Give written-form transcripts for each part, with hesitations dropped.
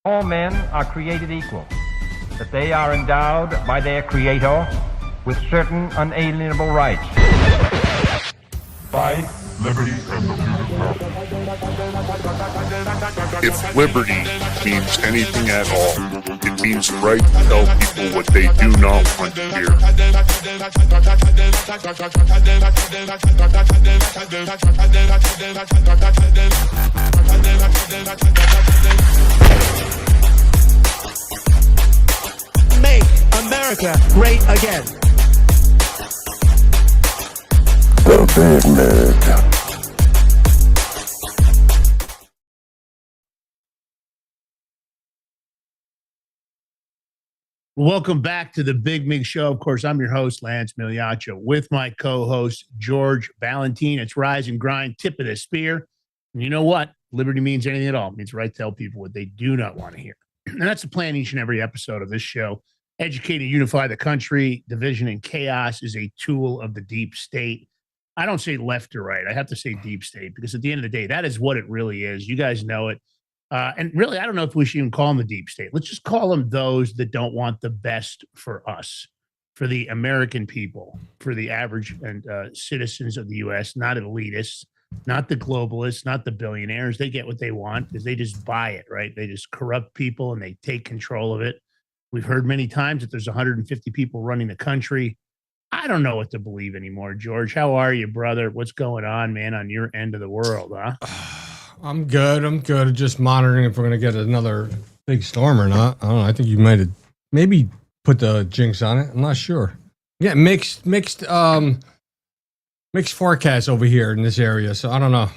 All men are created equal, that they are endowed by their Creator with certain unalienable rights. Life, liberty, and the pursuit of If liberty means anything at all, it means the right to tell people what they do not want to hear. Make America great again. The Big Mig. Welcome back to the Big Mig Show. Of course, I'm your host, Lance Migliaccio, with my co-host, George Valentine. It's Rise and Grind, tip of the spear. And you know what? Liberty means anything at all. It means right to tell people what they do not want to hear. And that's the plan each and every episode of this show. Educate and unify the country. Division and chaos is a tool of the deep state. I don't say left or right. I have to say deep state because at the end of the day, that is what it really is. You guys know it. And really, I don't know if we should even call them the deep state. Let's just call them those that don't want the best for us, for the American people, for the average and citizens of the U.S., not elitists, not the globalists, not the billionaires. They get what they want because they just buy it, right? They just corrupt people and they take control of it. We've heard many times that there's 150 people running the country. I don't know what to believe anymore. George, how are you, brother? What's going on, man, on your end of the world, huh? I'm good. Just monitoring if we're going to get another big storm or not. I don't know. I think you might have maybe put the jinx on it. I'm not sure. Yeah, mixed forecast over here in this area. So I don't know.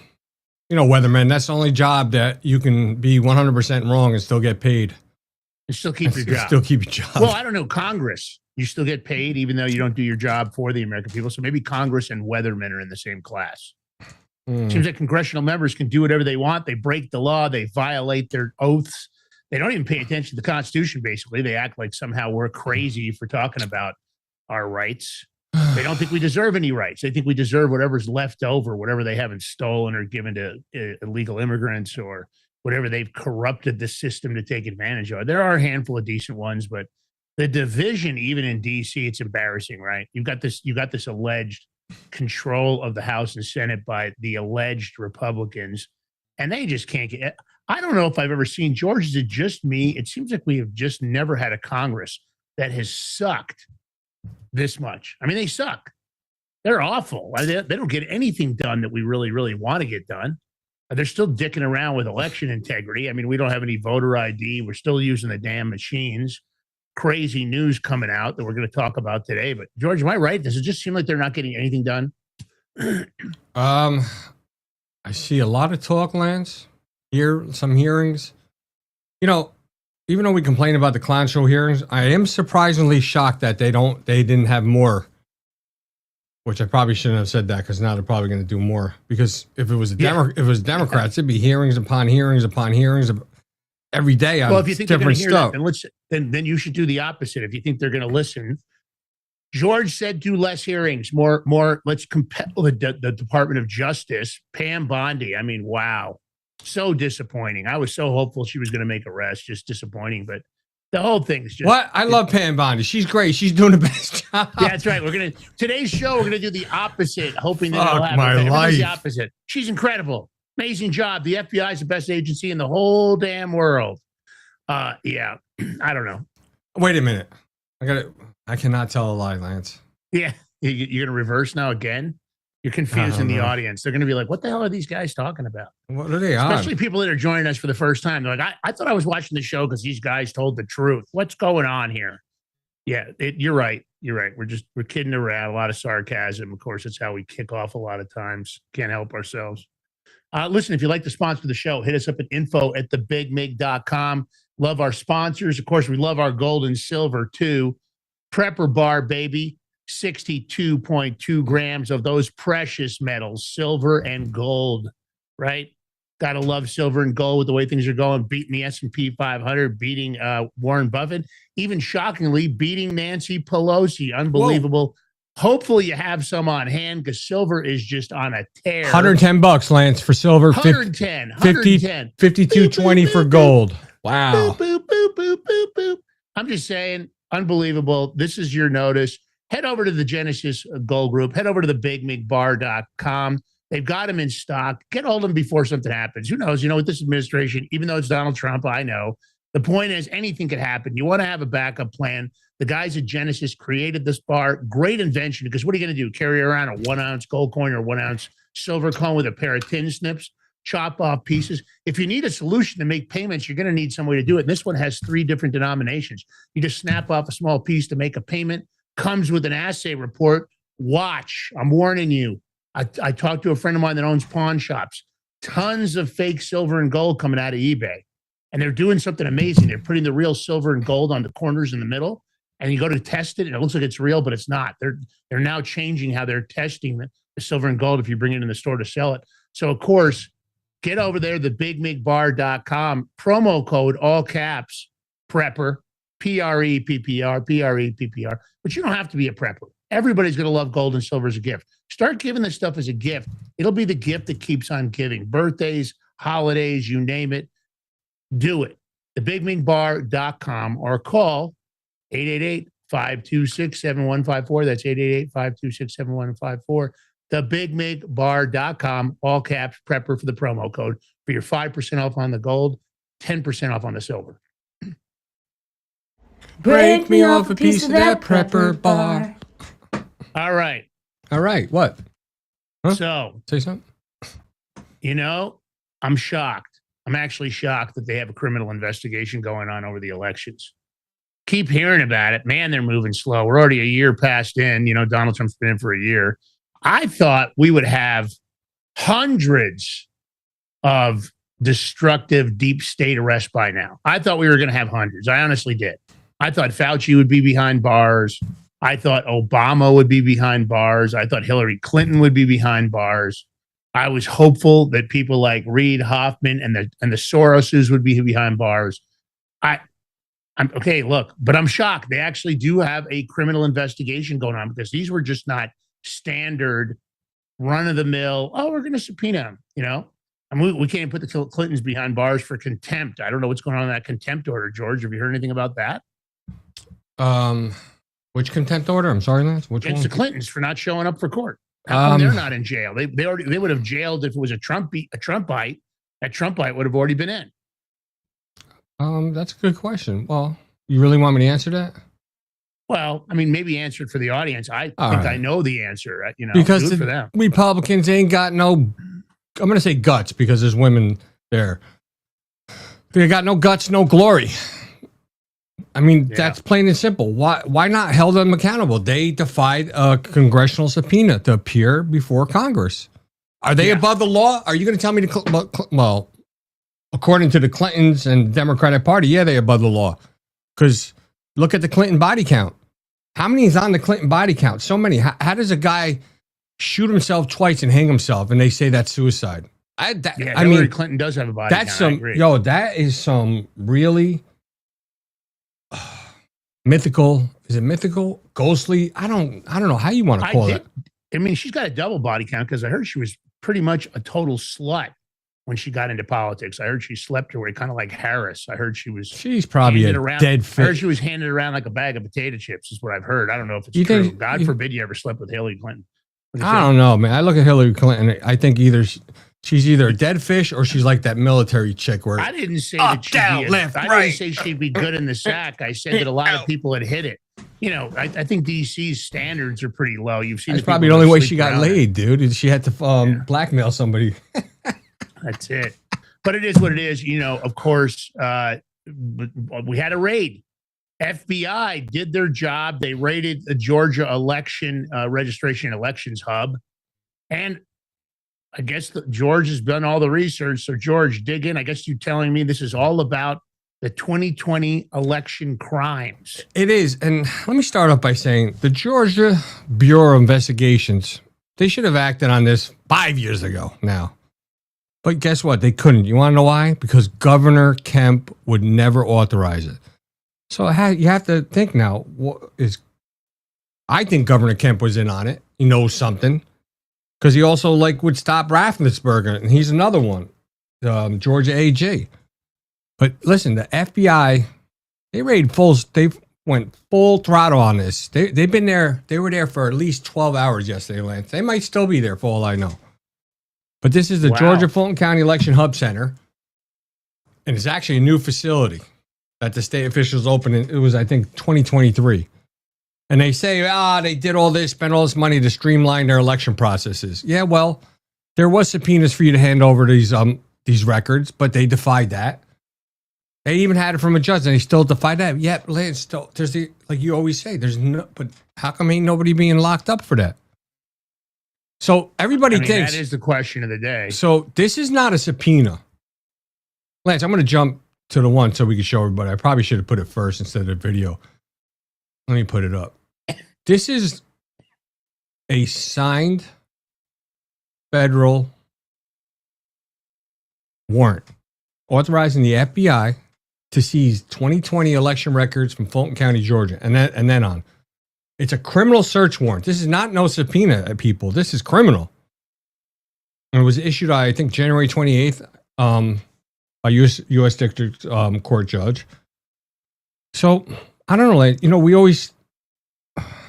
You know, weatherman, that's the only job that you can be 100% wrong and still get paid. And still keep your job. Still keep your job. Well, I don't know. Congress, you still get paid even though you don't do your job for the American people. So maybe Congress and weathermen are in the same class. Seems like congressional members can do whatever they want. They break the law. They violate their oaths. They don't even pay attention to the Constitution, basically. They act like somehow we're crazy for talking about our rights. They don't think we deserve any rights. They think we deserve whatever's left over, whatever they haven't stolen or given to illegal immigrants or whatever they've corrupted the system to take advantage of. There are a handful of decent ones, but the division, even in D.C., it's embarrassing, right? You got this alleged control of the House and Senate by the alleged Republicans, and they just can't get it. I don't know if I've ever seen, George, is it just me? It seems like we have just never had a Congress that has sucked this much. I mean, they suck. They're awful. They don't get anything done that we really, really want to get done. They're still dicking around with election integrity. I mean, we don't have any voter ID. We're still using the damn machines. Crazy news coming out that we're going to talk about today. But George, am I right? Does it just seem like they're not getting anything done? I see a lot of talk, Lance. Hear some hearings. You know, even though we complain about the clown show hearings, I am surprisingly shocked that they didn't have more. Which I probably shouldn't have said that because now they're probably going to do more. Because if it was Democrats, it'd be hearings upon hearings upon hearings every day on if you think different hear stuff. That, then you should do the opposite. If you think they're going to listen, George said do less hearings, more. Let's compel the Department of Justice. Pam Bondi. I mean, wow, so disappointing. I was so hopeful she was going to make arrests. Just disappointing, but the whole thing's just. What? I love Pam Bondi. She's great. She's doing the best job. Yeah, that's right. Today's show. We're gonna do the opposite, hoping that it'll happen. My life. The opposite. She's incredible. Amazing job. The FBI is the best agency in the whole damn world. Yeah, I don't know. Wait a minute. I cannot tell a lie, Lance. Yeah, you're gonna reverse now again. You're confusing the audience. They're gonna be like, "What the hell are these guys talking about?" What are they on? Especially people that are joining us for the first time. They're like, I thought I was watching the show because these guys told the truth. What's going on here? Yeah, you're right. You're right. We're kidding around. A lot of sarcasm. Of course, it's how we kick off a lot of times. Can't help ourselves. Listen, if you'd like to sponsor the show, hit us up at info@thebigmig.com. Love our sponsors. Of course, we love our gold and silver too. Prepper Bar, baby. 62.2 grams of those precious metals, silver and gold, right? Got to love silver and gold with the way things are going, beating the S&P 500, beating Warren Buffett, even shockingly beating Nancy Pelosi. Unbelievable. Whoa. Hopefully you have some on hand because silver is just on a tear. $110, Lance, for silver. 110. 52.20 for gold. Wow. Boop, boop, boop, boop, boop, boop. I'm just saying, unbelievable. This is your notice. Head over to the Genesis Gold Group. Head over to the bigmigbar.com. They've got them in stock. Get hold of them before something happens. Who knows? You know, with this administration, even though it's Donald Trump, I know. The point is, anything could happen. You want to have a backup plan. The guys at Genesis created this bar. Great invention, because what are you going to do? Carry around a 1 ounce gold coin or 1 ounce silver coin with a pair of tin snips? Chop off pieces. If you need a solution to make payments, you're going to need some way to do it. And this one has 3 different denominations. You just snap off a small piece to make a payment. Comes with an assay report. Watch. I'm warning you. I talked to a friend of mine that owns pawn shops. Tons of fake silver and gold coming out of eBay. And they're doing something amazing. They're putting the real silver and gold on the corners in the middle. And you go to test it, and it looks like it's real, but it's not. They're now changing how they're testing the silver and gold if you bring it in the store to sell it. So, of course, get over there, thebigmigbar.com, promo code, all caps, prepper, PREPPR, PREPPR. But you don't have to be a prepper. Everybody's going to love gold and silver as a gift. Start giving this stuff as a gift. It'll be the gift that keeps on giving. Birthdays, holidays, you name it. Do it. Thebigmigbar.com or call 888-526-7154. That's 888-526-7154. Thebigmigbar.com, all caps, prepper for the promo code for your 5% off on the gold, 10% off on the silver. Break me off a piece of that prepper bar. All right. All right. What? Huh? So, Say something. you know, I'm shocked. I'm actually shocked that they have a criminal investigation going on over the elections. Keep hearing about it. Man, they're moving slow. We're already a year past in. You know, Donald Trump's been in for a year. I thought we would have hundreds of destructive deep state arrests by now. I thought we were going to have hundreds. I honestly did. I thought Fauci would be behind bars. I thought Obama would be behind bars. I thought Hillary Clinton would be behind bars. I was hopeful that people like Reid Hoffman and the Soroses would be behind bars. I'm okay, look, but I'm shocked. They actually do have a criminal investigation going on, because these were just not standard run-of-the-mill, oh, we're going to subpoena him, you know? And we can't put the Clintons behind bars for contempt. I don't know what's going on in that contempt order, George. Have you heard anything about that? Which contempt order? I'm sorry, Lance. Which It's one? the Clintons for not showing up for court. How come they're not in jail? They would have jailed if it was a Trumpite. That Trumpite would have already been in. That's a good question. Well, you really want me to answer that? Well, I mean, maybe answer it for the audience. I think right. I know the answer. You know, Because do it the for them. Republicans ain't got no, I'm going to say guts, because there's women there. They got no guts, no glory. I mean, that's plain and simple. Why not hold them accountable? They defied a congressional subpoena to appear before Congress. Are they above the law? Are you going to tell me well, according to the Clintons and Democratic Party, yeah, they're above the law. Because look at the Clinton body count. How many is on the Clinton body count? So many. How does a guy shoot himself twice and hang himself, and they say that's suicide? Hillary Clinton does have a body count. That is some really mythical. Is it mythical? Ghostly? I don't know how you want to call it. I mean, she's got a double body count, because I heard she was pretty much a total slut when she got into politics. I heard she slept her way, kind of like Harris. I heard she's probably a dead fish. I heard she was handed around like a bag of potato chips, is what I've heard. I don't know if it's true. God forbid you ever slept with Hillary Clinton. I don't know, man. I look at Hillary Clinton, I think she's either a dead fish or she's like that military chick where I didn't say that I didn't say she'd be good in the sack. I said that a lot of people had hit it. You know, I think DC's standards are pretty low. You've seen that's probably the only way she got laid, dude. Is she had to blackmail somebody. That's it. But it is what it is. You know, of course, we had a raid. FBI did their job. They raided the Georgia election registration elections hub. And I guess George has done all the research. So, George, dig in. I guess you're telling me this is all about the 2020 election crimes. It is. And let me start off by saying the Georgia Bureau of Investigations, they should have acted on this 5 years ago now. But guess what? They couldn't. You want to know why? Because Governor Kemp would never authorize it. So you have to think now. I think Governor Kemp was in on it. He knows something. Because he also would stop Raffensperger. And he's another one. Georgia AG. But listen, the FBI, they went full throttle on this. They've been there. They were there for at least 12 hours yesterday, Lance. They might still be there for all I know. But this is the Georgia Fulton County Election Hub Center. And it's actually a new facility that the state officials opened. It was, I think, 2023. And they say, they did all this, spent all this money to streamline their election processes. Yeah, well, there was subpoenas for you to hand over these records, but they defied that. They even had it from a judge, and they still defied that. Yeah, Lance, there's like you always say, but how come ain't nobody being locked up for that? So everybody thinks that is the question of the day. So this is not a subpoena. Lance, I'm going to jump to the one so we can show everybody. I probably should have put it first instead of the video. Let me put it up. This is a signed federal warrant authorizing the FBI to seize 2020 election records from Fulton County, Georgia, and then on. It's a criminal search warrant. This is not no subpoena, people. This is criminal. And it was issued, I think, January 28th by U.S. District Court judge. So, I don't know, like,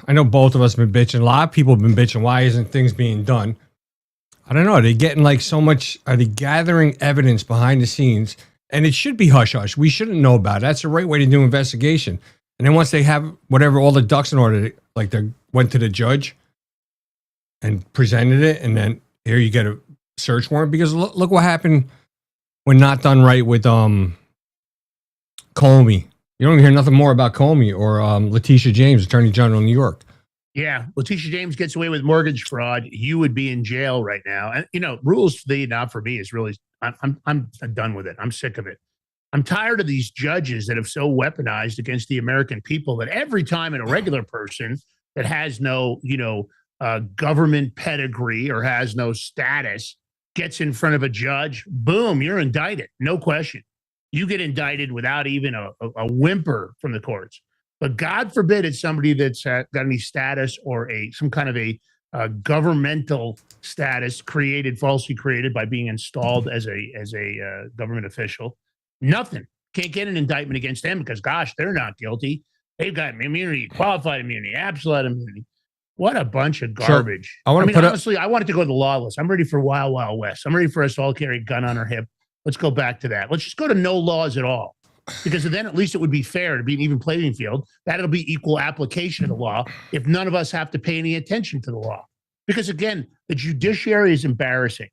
I know both of us have been bitching. A lot of people have been bitching. Why isn't things being done? I don't know. Are they getting like so much? Are they gathering evidence behind the scenes? And it should be hush hush. We shouldn't know about it. That's the right way to do investigation. And then once they have whatever, all the ducks in order, like they went to the judge and presented it, and then here you get a search warrant. Because look what happened when not done right with Comey. You don't hear nothing more about Comey or Letitia James, Attorney General of New York. Yeah, Letitia James gets away with mortgage fraud. You would be in jail right now. And rules for thee, not for me, is really. I'm done with it. I'm sick of it. I'm tired of these judges that have so weaponized against the American people that every time a regular person that has no, government pedigree or has no status gets in front of a judge, boom, you're indicted. No question. You get indicted without even a whimper from the courts. But God forbid it's somebody that's got any status or some kind of a governmental status falsely created by being installed as a government official. Nothing. Can't get an indictment against them because, gosh, they're not guilty. They've got immunity, qualified immunity, absolute immunity. What a bunch of garbage. So, honestly, I wanted to go to the lawless. I'm ready for Wild Wild West. I'm ready for us to all carry a gun on our hip. Let's go back to that. Let's just go to no laws at all. Because then at least it would be fair to be an even playing field. That'll be equal application of the law if none of us have to pay any attention to the law. Because again, the judiciary is embarrassing.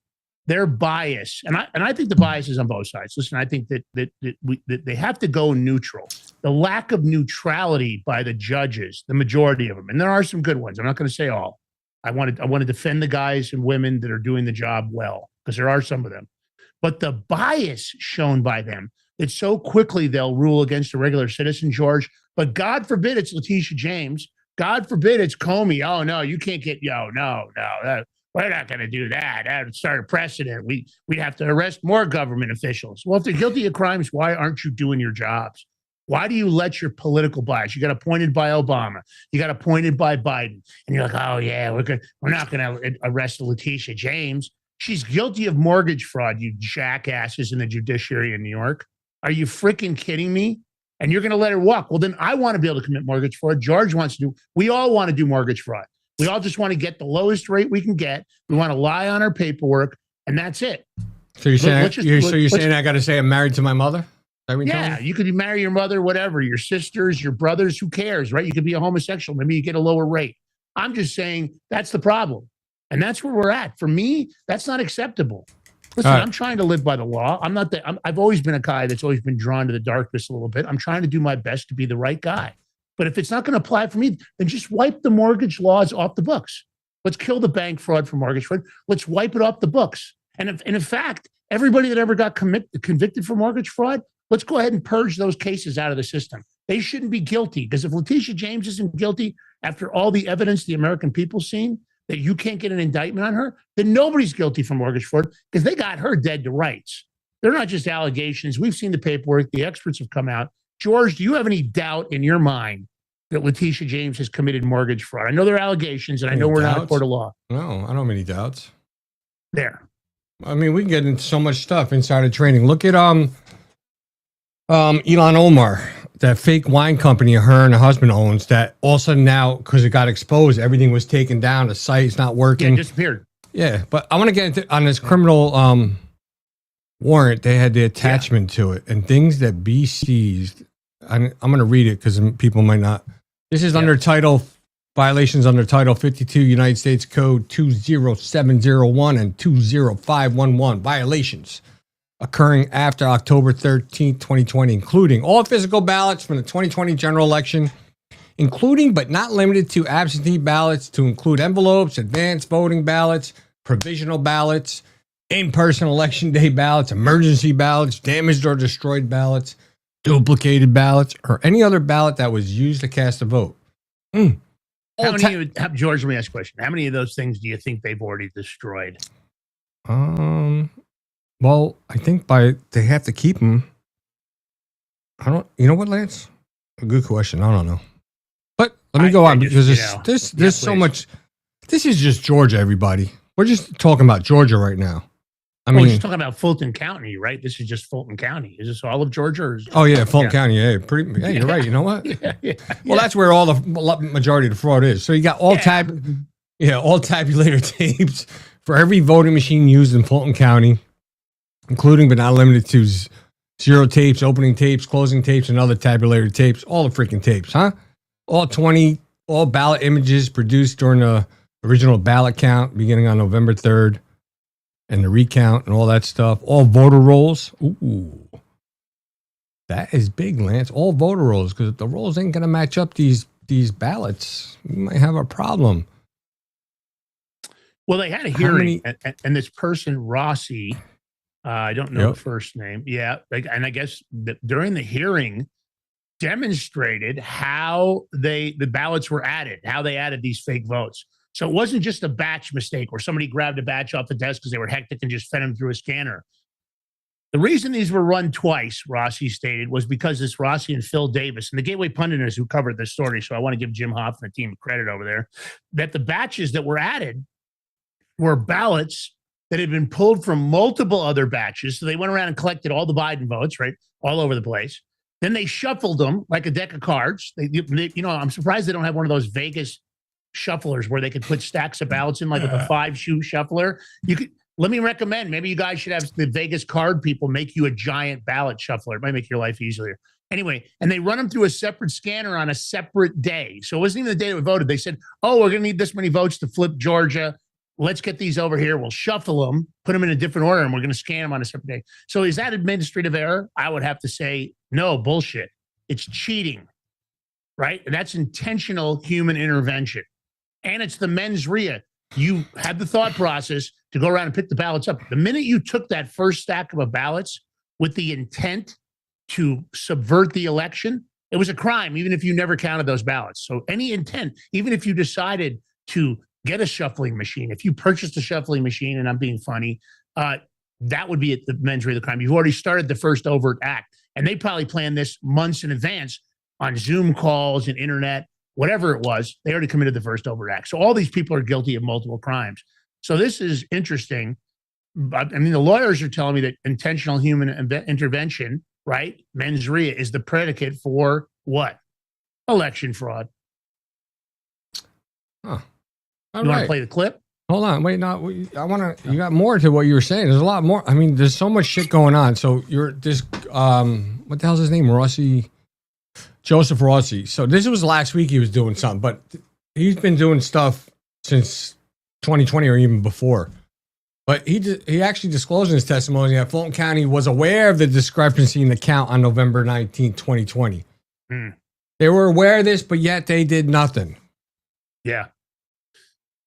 Their bias, and I think the bias is on both sides. Listen, I think that they have to go neutral. The lack of neutrality by the judges, the majority of them, and there are some good ones. I'm not going to say all. I want to defend the guys and women that are doing the job well, because there are some of them. But the bias shown by them, that so quickly they'll rule against a regular citizen, George. But God forbid it's Letitia James. God forbid it's Comey. Oh, no, you can't get, no. We're not going to do that. That would start a precedent. We'd have to arrest more government officials. Well, if they're guilty of crimes, why aren't you doing your jobs? Why do you let your political bias? You got appointed by Obama. You got appointed by Biden. And you're like, oh, yeah, we're not going to arrest Letitia James. She's guilty of mortgage fraud, you jackasses in the judiciary in New York. Are you freaking kidding me? And you're going to let her walk. Well, then I want to be able to commit mortgage fraud. George wants to do. We all want to do mortgage fraud. We all just want to get the lowest rate we can get. We want to lie on our paperwork, and that's it. So you're saying I got to say I'm married to my mother? Yeah, you could marry your mother, whatever, your sisters, your brothers, who cares, right? You could be a homosexual. Maybe you get a lower rate. I'm just saying that's the problem. And that's where we're at. For me, that's not acceptable. Listen, I'm trying to live by the law. I've always been a guy that's always been drawn to the darkness a little bit. I'm trying to do my best to be the right guy. But if it's not going to apply for me, then just wipe the mortgage laws off the books. Let's kill the bank fraud for mortgage fraud. Let's wipe it off the books. And in fact, everybody that ever got convicted for mortgage fraud, let's go ahead and purge those cases out of the system. They shouldn't be guilty, because if Letitia James isn't guilty after all the evidence the American people seen that you can't get an indictment on her, then nobody's guilty for mortgage fraud, because they got her dead to rights. They're not just allegations. We've seen the paperwork. The experts have come out. George, do you have any doubt in your mind that Letitia James has committed mortgage fraud? I know there are allegations, and I know we're not a court of law. No, I don't have any doubts. There. I mean, we can get into so much stuff inside of training. Look at Elon Omar, that fake wine company her and her husband owns, that all of a sudden now, because it got exposed, everything was taken down, the site's not working. Yeah, disappeared. Yeah, but I want to get into on this criminal warrant. They had the attachment to it and things that be seized. I'm going to read it because people might not. This is under title violations under Title 52 United States Code 20701 and 20511 violations occurring after October 13th, 2020, including all physical ballots from the 2020 general election, including but not limited to absentee ballots, to include envelopes, advanced voting ballots, provisional ballots, in-person election day ballots, emergency ballots, damaged or destroyed ballots, duplicated ballots, or any other ballot that was used to cast a vote. George, let me ask a question. How many of those things do you think they've already destroyed? Well, I think they have to keep them. You know what, Lance? A good question. I don't know. But let me go on because there's so much. This is just Georgia, everybody. We're just talking about Georgia right now. I mean, we're just talking about Fulton County, right? This is just Fulton County. Is this all of Georgia? Or Fulton County. Yeah, you're right. You know what? Well, that's where all the majority of the fraud is. So you got all tabulator tapes for every voting machine used in Fulton County, including but not limited to zero tapes, opening tapes, closing tapes, and other tabulator tapes. All the freaking tapes, huh? All ballot images produced during the original ballot count beginning on November 3rd. And the recount and all that stuff. All voter rolls. Ooh. That is big, Lance. All voter rolls. Because if the rolls ain't going to match up these ballots, we might have a problem. Well, they had a hearing. And this person, Rossi, I don't know the first name. Yeah. And I guess during the hearing, demonstrated how the ballots were added, how they added these fake votes. So it wasn't just a batch mistake where somebody grabbed a batch off the desk because they were hectic and just fed them through a scanner. The reason these were run twice, Rossi stated, was because this Rossi and Phil Davis, and the Gateway punditers who covered this story, so I want to give Jim Hoff and the team credit over there, that the batches that were added were ballots that had been pulled from multiple other batches. So they went around and collected all the Biden votes, right, all over the place. Then they shuffled them like a deck of cards. I'm surprised they don't have one of those Vegas shufflers where they could put stacks of ballots in, like with a 5-shoe shuffler. Let me recommend, maybe you guys should have the Vegas card people make you a giant ballot shuffler. It might make your life easier. Anyway, and they run them through a separate scanner on a separate day. So it wasn't even the day that we voted. They said, we're going to need this many votes to flip Georgia. Let's get these over here. We'll shuffle them, put them in a different order, and we're going to scan them on a separate day. So is that administrative error? I would have to say, no, bullshit. It's cheating, right? That's intentional human intervention. And it's the mens rea. You had the thought process to go around and pick the ballots up. The minute you took that first stack of ballots with the intent to subvert the election, it was a crime, even if you never counted those ballots. So any intent, even if you decided to get a shuffling machine, if you purchased a shuffling machine, and I'm being funny, that would be the mens rea of the crime. You've already started the first overt act. And they probably planned this months in advance on Zoom calls and internet. Whatever it was, they already committed the first overt act. So all these people are guilty of multiple crimes. So this is interesting. I mean, the lawyers are telling me that intentional human intervention, right, mens rea, is the predicate for what? Election fraud. Huh. You want to play the clip? Hold on. Wait, no. I want to. You got more to what you were saying. There's a lot more. I mean, there's so much shit going on. So you're this. What the hell's his name? Joseph Rossi. So this was last week he was doing something, but he's been doing stuff since 2020 or even before. But he actually disclosed in his testimony that Fulton County was aware of the discrepancy in the count on November 19, 2020. They were aware of this, but yet they did nothing. Yeah.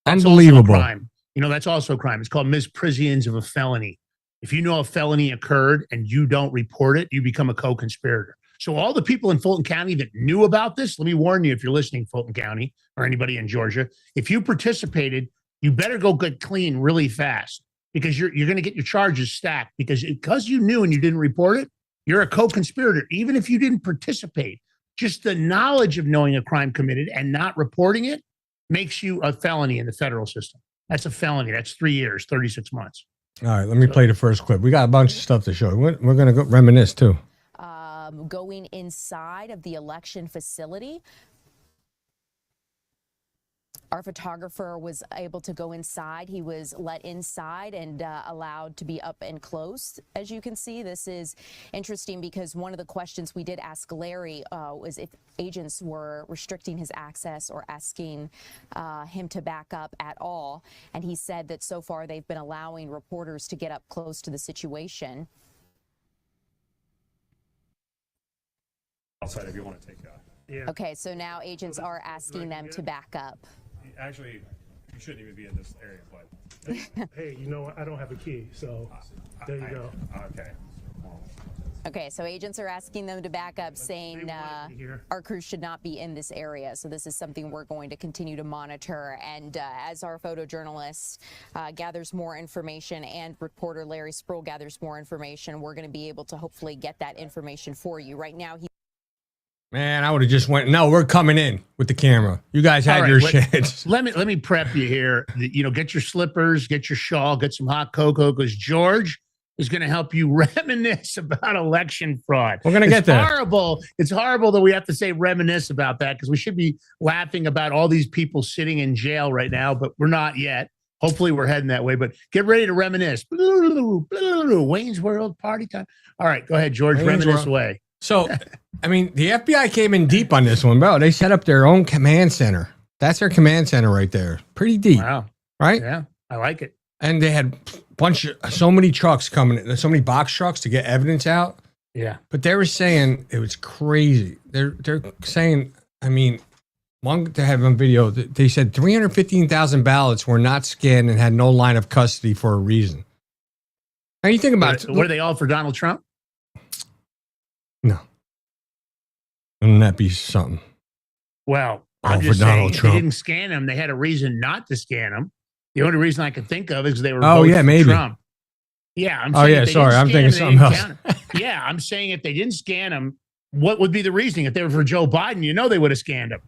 That's unbelievable. Crime. That's also a crime. It's called misprisions of a felony. If you know a felony occurred and you don't report it, you become a co-conspirator. So all the people in Fulton County that knew about this, let me warn you, if you're listening, Fulton County or anybody in Georgia, if you participated, you better go get clean really fast because you're going to get your charges stacked because you knew and you didn't report it, you're a co-conspirator. Even if you didn't participate, just the knowledge of knowing a crime committed and not reporting it makes you a felony in the federal system. That's a felony. That's 3 years, 36 months. All right, let me play the first clip. We got a bunch of stuff to show. We're going to go reminisce too. going inside of the election facility. Our photographer was able to go inside. He was let inside and allowed to be up and close. As you can see, this is interesting because one of the questions we did ask Larry was if agents were restricting his access or asking him to back up at all. And he said that so far they've been allowing reporters to get up close to the situation. Outside if you want to take Yeah. Okay, so now agents are asking them to back up. Actually, you shouldn't even be in this area, but Hey, you know what? I don't have a key, so there you go. Okay. Okay, so agents are asking them to back up, saying our crew should not be in this area. So this is something we're going to continue to monitor. And as our photojournalist gathers more information and reporter Larry Sproul gathers more information, we're going to be able to hopefully get that information for you. Right now, Man, I would have just went, no, we're coming in with the camera. You guys had your shit. Let me prep you here. You know, get your slippers, get your shawl, get some hot cocoa, because George is going to help you reminisce about election fraud. We're going to get there. It's horrible that we have to say reminisce about that, because we should be laughing about all these people sitting in jail right now, but we're not yet. Hopefully we're heading that way, but get ready to reminisce. Wayne's World party time. All right, go ahead, George. Reminisce away. So, I mean, the FBI came in deep on this one, bro. They set up their own command center. That's their command center right there. Pretty deep. Wow. Right? Yeah, I like it. And they had so many trucks coming in, so many box trucks to get evidence out. Yeah. But they were saying it was crazy. They're saying, I mean, one to have on video, they said 315,000 ballots were not scanned and had no line of custody for a reason. Now you think about it. Were they all for Donald Trump? No. Wouldn't that be something? Well, All I'm for just Donald saying, Trump. they didn't scan them. They had a reason not to scan them. The only reason I can think of is they were maybe. Trump. Yeah, I'm saying. Oh, yeah, sorry. I'm thinking something else. Yeah, I'm saying if they didn't scan them, what would be the reasoning? If they were for Joe Biden, you know they would have scanned them.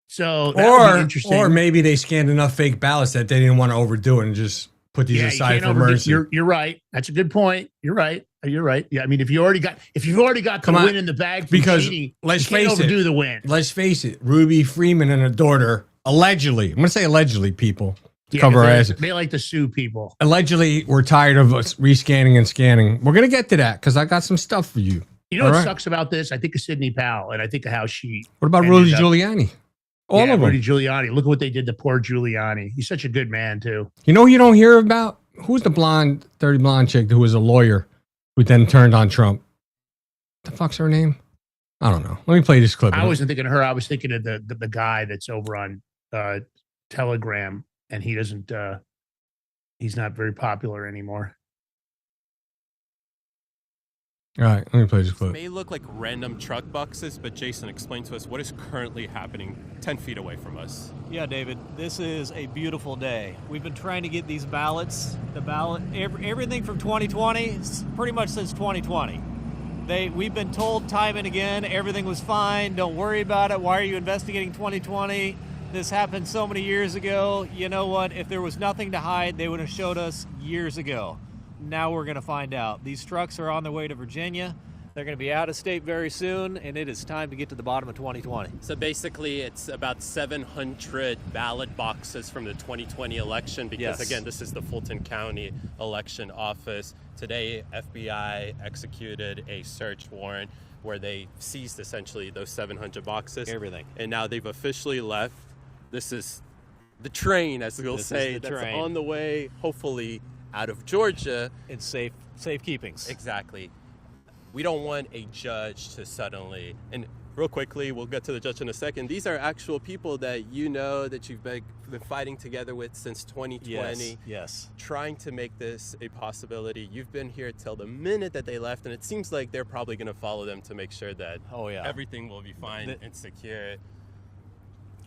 So that would be interesting. Or maybe they scanned enough fake ballots that they didn't want to overdo it and just put these aside for emergency. You're right. That's a good point. You're right. You're right. Yeah, I mean, if you've already got the win in the bag, because cheating, let's you can't face overdo it, the win. Let's face it, Ruby Freeman and her daughter allegedly. I'm going to say allegedly, people. Yeah, cover our asses. They like to sue people. Allegedly, we're tired of us rescanning and scanning. We're going to get to that because I got some stuff for you. You know what sucks about this? I think of Sidney Powell, and I think of how she. What about Rudy Giuliani? All of them. Rudy Giuliani. Look at what they did to poor Giuliani. He's such a good man, too. You know who you don't hear about? Who's the blonde, 30 blonde chick who was a lawyer who then turned on Trump? The fuck's her name? I don't know. Let me play this clip. I wasn't thinking of her. I was thinking of the guy that's over on Telegram, and he doesn't. He's not very popular anymore. All right, let me play this clip. It may look like random truck boxes, but Jason, explain to us what is currently happening 10 feet away from us. Yeah, David, this is a beautiful day. We've been trying to get these ballots, everything from 2020, pretty much since 2020. We've been told time and again, everything was fine, don't worry about it, why are you investigating 2020? This happened so many years ago. You know what, if there was nothing to hide, they would have showed us years ago. Now we're going to find out. These trucks are on their way to Virginia. They're going to be out of state very soon, and it is time to get to the bottom of 2020. So basically, it's about 700 ballot boxes from the 2020 election because, again, this is the Fulton County Election Office. Today, FBI executed a search warrant where they seized essentially those 700 boxes. Everything. And now they've officially left. This is the train, as we'll say, that's on the way, hopefully, out of Georgia. In safe keepings. Exactly. We don't want a judge to suddenly, and real quickly, we'll get to the judge in a second. These are actual people that you know that you've been fighting together with since 2020. Yes. Trying to make this a possibility. You've been here till the minute that they left, and it seems like they're probably going to follow them to make sure that everything will be fine and secure.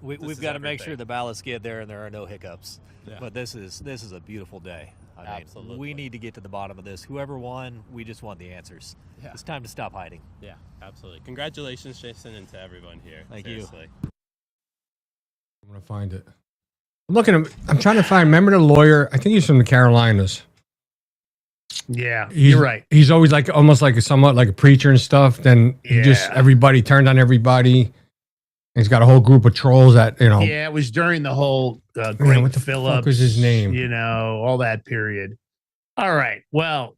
We've got to make sure the ballots get there and there are no hiccups. Yeah. But this is a beautiful day. I mean, Absolutely. we need to get to the bottom of this. Whoever won, we just want the answers. Yeah. It's time to stop hiding. Yeah, absolutely. Congratulations, Jason, and to everyone here. Thank you. I'm going to find it. I'm trying to find, remember the lawyer? I think he's from the Carolinas. Yeah, you're right. He's always like almost like somewhat like a preacher and stuff. Then he just everybody turned on everybody. He's got a whole group of trolls that Yeah, it was during the whole Great what the Phillips. fuck was his name? All that period. All right. Well,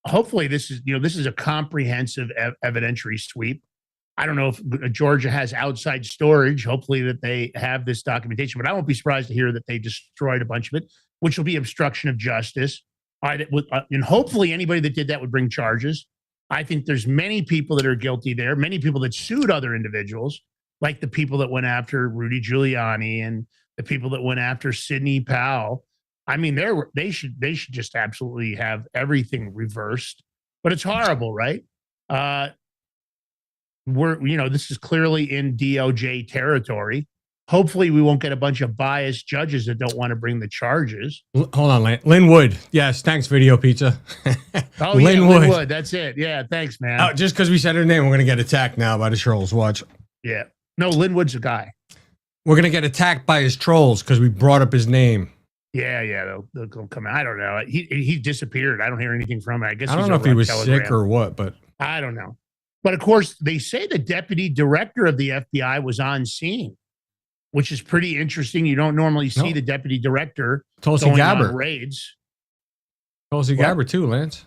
hopefully this is a comprehensive evidentiary sweep. I don't know if Georgia has outside storage. Hopefully that they have this documentation, but I won't be surprised to hear that they destroyed a bunch of it, which will be obstruction of justice. And hopefully anybody that did that would bring charges. I think there's many people that are guilty there, many people that sued other individuals, like the people that went after Rudy Giuliani and the people that went after Sidney Powell. I mean, they should just absolutely have everything reversed. But it's horrible, right? This is clearly in DOJ territory. Hopefully we won't get a bunch of biased judges that don't want to bring the charges. Hold on, Lynn Wood. Yes, thanks, Video Pizza. Oh, Lynn Wood. That's it. Yeah, thanks, man. Oh, just because we said her name, we're going to get attacked now by the trolls. Watch. Yeah. No, Lynn Wood's a guy. We're going to get attacked by his trolls because we brought up his name. Yeah, they'll come out. I don't know. He disappeared. I don't hear anything from him. I guess I don't know if he was sick or what, but I don't know. But of course, they say the deputy director of the FBI was on scene, which is pretty interesting. You don't normally see the deputy director Tulsi going Gabbard on raids. Tulsi Gabbard too, Lance.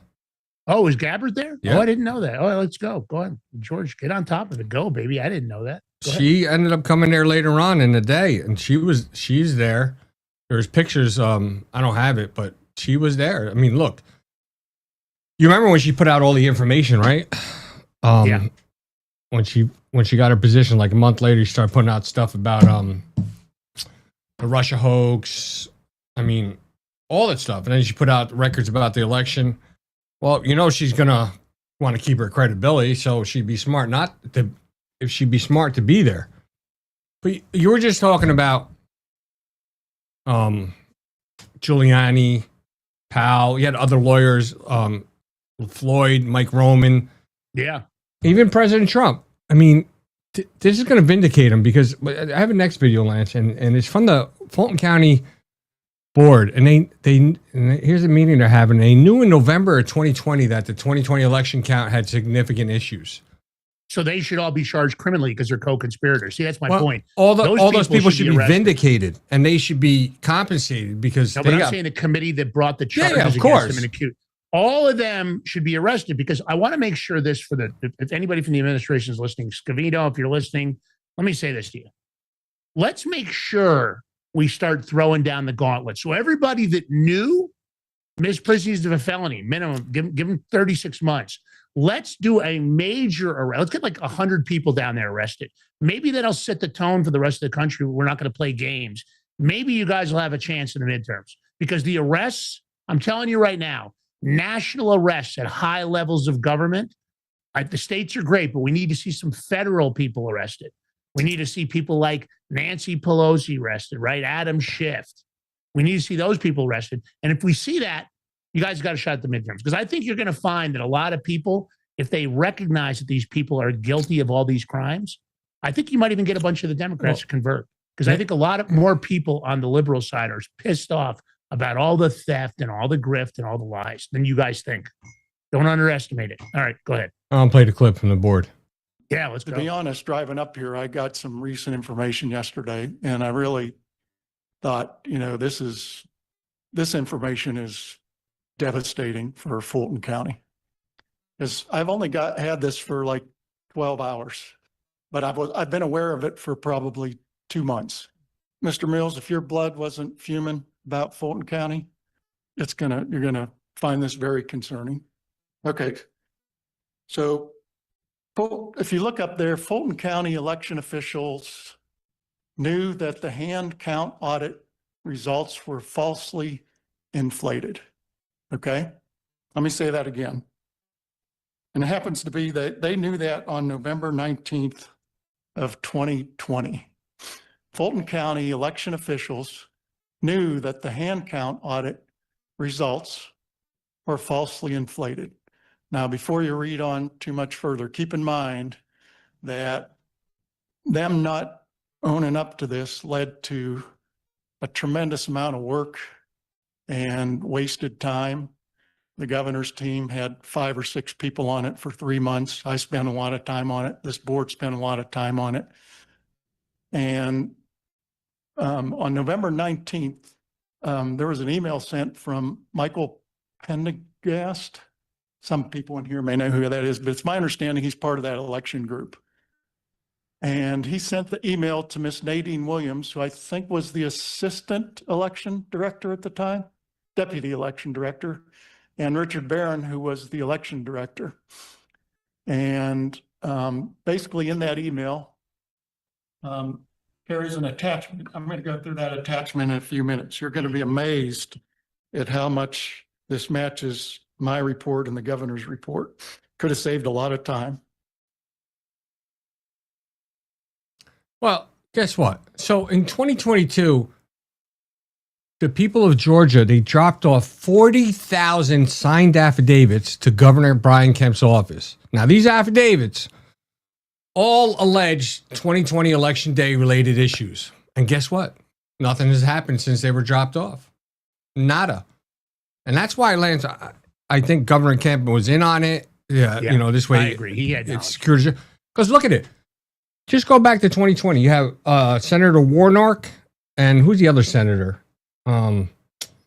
Oh, is Gabbard there? Yeah. Oh, I didn't know that. Oh, let's go. Go on, George. Get on top of it. Go, baby. I didn't know that. She ended up coming there later on in the day, and she's there. There's pictures. I don't have it, but she was there. I mean, look. You remember when she put out all the information, right? Yeah. When she got her position, like a month later, she started putting out stuff about the Russia hoax. I mean, all that stuff, and then she put out records about the election. Well, she's gonna want to keep her credibility, so she'd be smart if she'd be smart to be there. But you were just talking about Giuliani, Powell. You had other lawyers, Floyd, Mike Roman. Yeah. Even President Trump. I mean, this is going to vindicate him because I have a next video, Lance, and it's from the Fulton County board. And here's a meeting they're having. They knew in November of 2020 that the 2020 election count had significant issues. So they should all be charged criminally because they're co-conspirators. See, that's my point. All those people should be vindicated and they should be compensated because no, but I'm saying the committee that brought the charges against them and accused. All of them should be arrested because I want to make sure this if anybody from the administration is listening, Scavino, if you're listening, let me say this to you. Let's make sure we start throwing down the gauntlet. So everybody that knew misprisions of a felony, minimum, give them 36 months. Let's do a major arrest. Let's get like 100 people down there arrested. Maybe that'll set the tone for the rest of the country. We're not going to play games. Maybe you guys will have a chance in the midterms because the arrests, I'm telling you right now, national arrests at high levels of government. The states are great, but we need to see some federal people arrested. We need to see people like Nancy Pelosi arrested, right? Adam Schiff. We need to see those people arrested. And if we see that, you guys got a shot at the midterms because I think you're going to find that a lot of people, if they recognize that these people are guilty of all these crimes, I think you might even get a bunch of the Democrats to convert because I think a lot more people on the liberal side are pissed off about all the theft and all the grift and all the lies than you guys think. Don't underestimate it. All right, go ahead. I'll play the clip from the board. Yeah, let's go. To be honest, driving up here, I got some recent information yesterday, and I really thought, this information is devastating for Fulton County. Because I've only had this for like 12 hours, but I've been aware of it for probably 2 months. Mr. Mills, if your blood wasn't fuming about Fulton County, you're gonna find this very concerning. Okay, so if you look up there, Fulton County election officials knew that the hand count audit results were falsely inflated. Okay, let me say that again. And it happens to be that they knew that on November 19th of 2020. Fulton County election officials knew that the hand count audit results were falsely inflated. Now, before you read on too much further, keep in mind that them not owning up to this led to a tremendous amount of work and wasted time. The governor's team had 5 or 6 people on it for 3 months. I spent a lot of time on it. This board spent a lot of time on it. And on November 19th, there was an email sent from Michael Pendergast. Some people in here may know who that is, but it's my understanding he's part of that election group. And he sent the email to Miss Nadine Williams, who I think was the assistant election director at the time, deputy election director, and Richard Barron, who was the election director. And basically in that email, there is an attachment. I'm going to go through that attachment in a few minutes. You're going to be amazed at how much this matches my report and the governor's report. Could have saved a lot of time. Well, guess what? So in 2022, the people of Georgia, they dropped off 40,000 signed affidavits to Governor Brian Kemp's office. Now, these affidavits all allege 2020 election day related issues. And guess what? Nothing has happened since they were dropped off. Nada. And that's why, Lance, I think Governor Kemp was in on it. Yeah. You know, this way. I agree. He had it's security. Because look at it. Just go back to 2020. You have Senator Warnock, and who's the other senator? You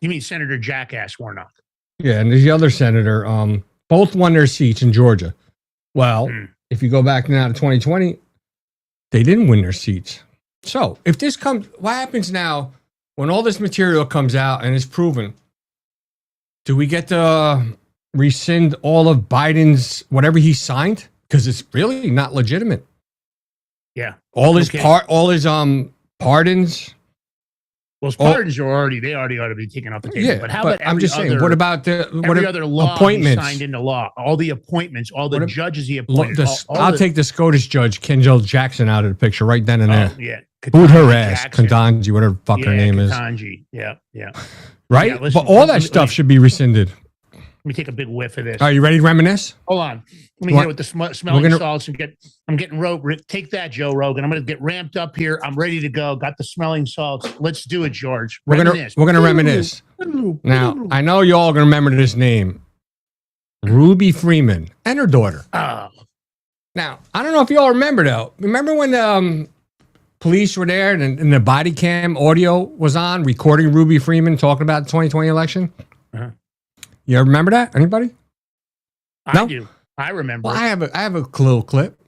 mean Senator Jackass Warnock? Yeah, and there's the other senator. Both won their seats in Georgia. Well, if you go back now to 2020, they didn't win their seats. So if this comes, what happens now when all this material comes out and is proven? Do we get to rescind all of Biden's whatever he signed? Because it's really not legitimate. Yeah. All his pardons. Well, his pardons are already ought to be taken off the table. Yeah, but how about I'm just saying, what about every other law appointments? he signed into law? All the appointments, all the judges he appointed. I'll take the Scottish judge, Kendall Jackson, out of the picture right then and there. Yeah. Boot her ass, Kandanji, whatever the fuck her name is. Kandanji. Yeah. Right? Yeah, listen, but all that stuff should be rescinded. Let me take a big whiff of this. Are you ready to reminisce? Hold on. Let me hit it with the smelling salts and I'm getting take that, Joe Rogan. I'm going to get ramped up here. I'm ready to go. Got the smelling salts. Let's do it, George. We're gonna reminisce. Now, I know you all gonna remember this name. Ruby Freeman and her daughter. Oh. Now, I don't know if you all remember though. Remember when the police were there and the body cam audio was on recording Ruby Freeman talking about the 2020 election? Uh-huh. You ever remember that? Anybody? I do. I remember. Well, I have a little clip.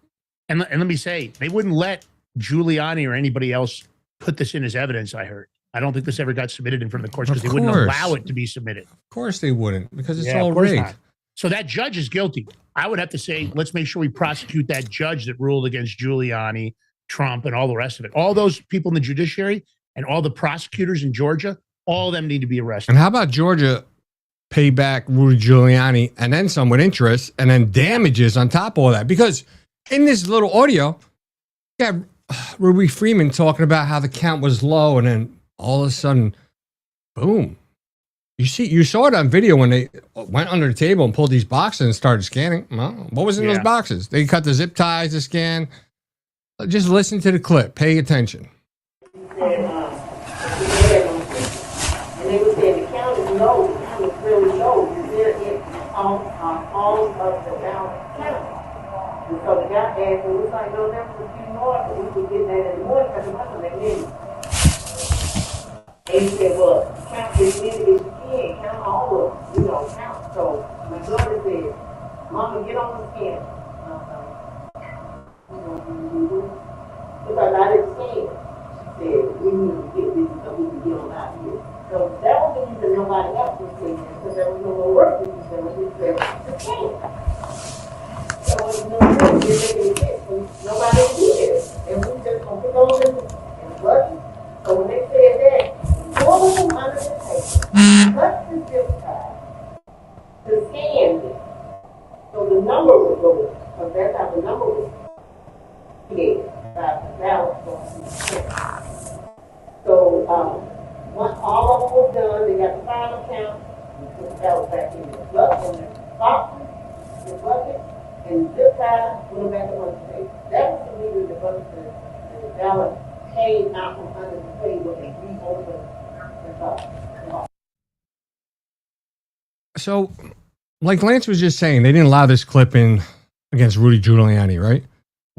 And let me say, they wouldn't let Giuliani or anybody else put this in as evidence, I heard. I don't think this ever got submitted in front of the courts because they wouldn't allow it to be submitted. Of course they wouldn't, because it's all rigged. So that judge is guilty. I would have to say, let's make sure we prosecute that judge that ruled against Giuliani, Trump, and all the rest of it. All those people in the judiciary and all the prosecutors in Georgia, all of them need to be arrested. And how about Georgia pay back Rudy Giuliani and then some with interest and then damages on top of all that? Because in this little audio, you have Ruby Freeman talking about how the count was low, and then all of a sudden, boom. You saw it on video when they went under the table and pulled these boxes and started scanning. Well, what was in those boxes? They cut the zip ties to scan. Just listen to the clip. Pay attention. And they were saying the count is low. The count is really low. They're in all of the ballot count. And so the guy asked, well, it's like, no, that's a few more, but we could get that anymore because it wasn't that many. And he said, well, count as many as you can, count all of them, count. So my daughter said, Mama, get on the scan. Because I didn't see it. She said, we need to get this so we can get on out here. So that was the reason nobody else was saying that, because there was no more work to be done. We said, the scan. So it was no work. It didn't make sense. Nobody did it. And we just going to put those in the budget. So when they said that, pull them under the table, touch the zip tie, to scan it. So the number would go in, because that's how the number would go. Yeah, about the ballot going to be sent. So once all of them was done, they got the final count, we put the ballot back in the bucket, and zip tie, put them back on the table. That was the reason the ballot came out from under the table and reopened the top. So like Lance was just saying, they didn't allow this clip in against Rudy Giuliani, right?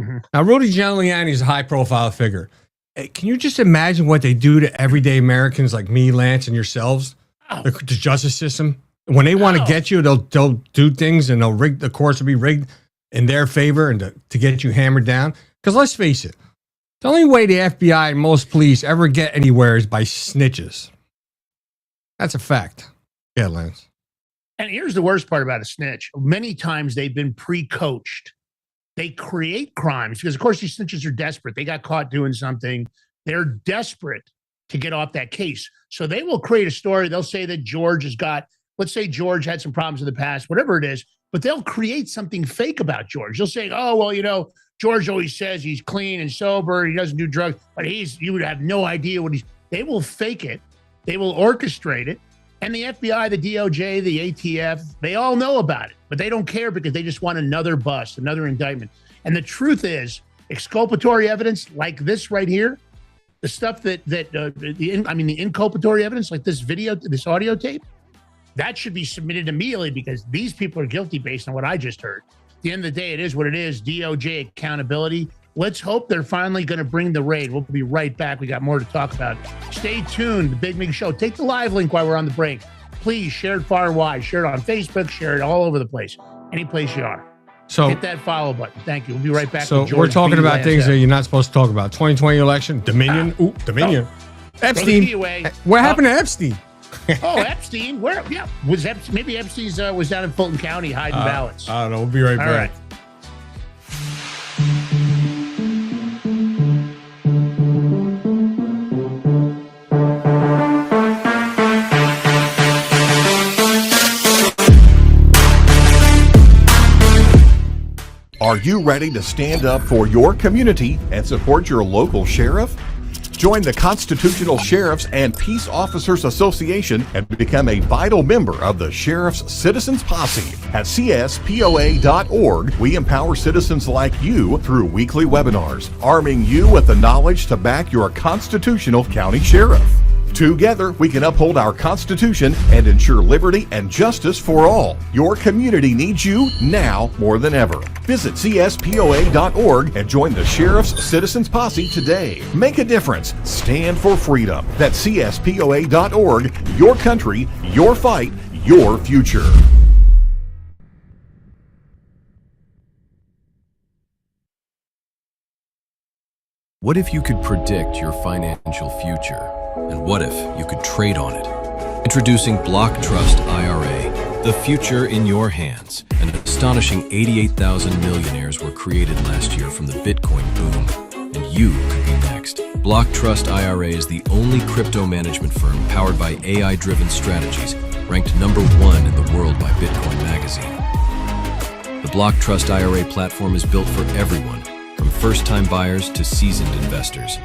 Mm-hmm. Now, Rudy Giuliani is a high-profile figure. Hey, can you just imagine what they do to everyday Americans like me, Lance, and yourselves? The justice system. When they want to get you, they'll do things, and the courts will be rigged in their favor and to get you hammered down. Because let's face it, the only way the FBI and most police ever get anywhere is by snitches. That's a fact. Yeah, Lance. And here's the worst part about a snitch. Many times they've been pre-coached. They create crimes because, of course, these snitches are desperate. They got caught doing something. They're desperate to get off that case. So they will create a story. They'll say that George has got, let's say George had some problems in the past, whatever it is, but they'll create something fake about George. They'll say, oh, well, George always says he's clean and sober. He doesn't do drugs, but you would have no idea they will fake it. They will orchestrate it. And the FBI, the DOJ, the ATF, they all know about it, but they don't care because they just want another bust, another indictment. And the truth is, exculpatory evidence like this right here, the stuff the inculpatory evidence like this video, this audio tape, that should be submitted immediately because these people are guilty based on what I just heard. At the end of the day, it is what it is. DOJ accountability. Let's hope they're finally going to bring the raid. We'll be right back. We got more to talk about. Stay tuned. The Big Mig Show. Take the live link while we're on the break. Please share it far and wide. Share it on Facebook. Share it all over the place. Any place you are. So hit that follow button. Thank you. We'll be right back. So we're talking about things that you're not supposed to talk about. 2020 election, Dominion. Dominion. Epstein. What happened to Epstein? Epstein. Where? Yeah. Was Epstein? Maybe Epstein's was down in Fulton County hiding ballots. I don't know. We'll be right back. All right. Are you ready to stand up for your community and support your local sheriff? Join the Constitutional Sheriffs and Peace Officers Association and become a vital member of the Sheriff's Citizens Posse. At CSPOA.org, we empower citizens like you through weekly webinars, arming you with the knowledge to back your constitutional county sheriff. Together, we can uphold our Constitution and ensure liberty and justice for all. Your community needs you now more than ever. Visit CSPOA.org and join the Sheriff's Citizens Posse today. Make a difference. Stand for freedom. That's CSPOA.org. Your country, your fight, your future. What if you could predict your financial future? And what if you could trade on it? Introducing Block Trust IRA, the future in your hands. An astonishing 88,000 millionaires were created last year from the Bitcoin boom, and you could be next. Block Trust IRA is the only crypto management firm powered by AI-driven strategies, ranked #1 in the world by Bitcoin Magazine. The Block Trust IRA platform is built for everyone, from first-time buyers to seasoned investors.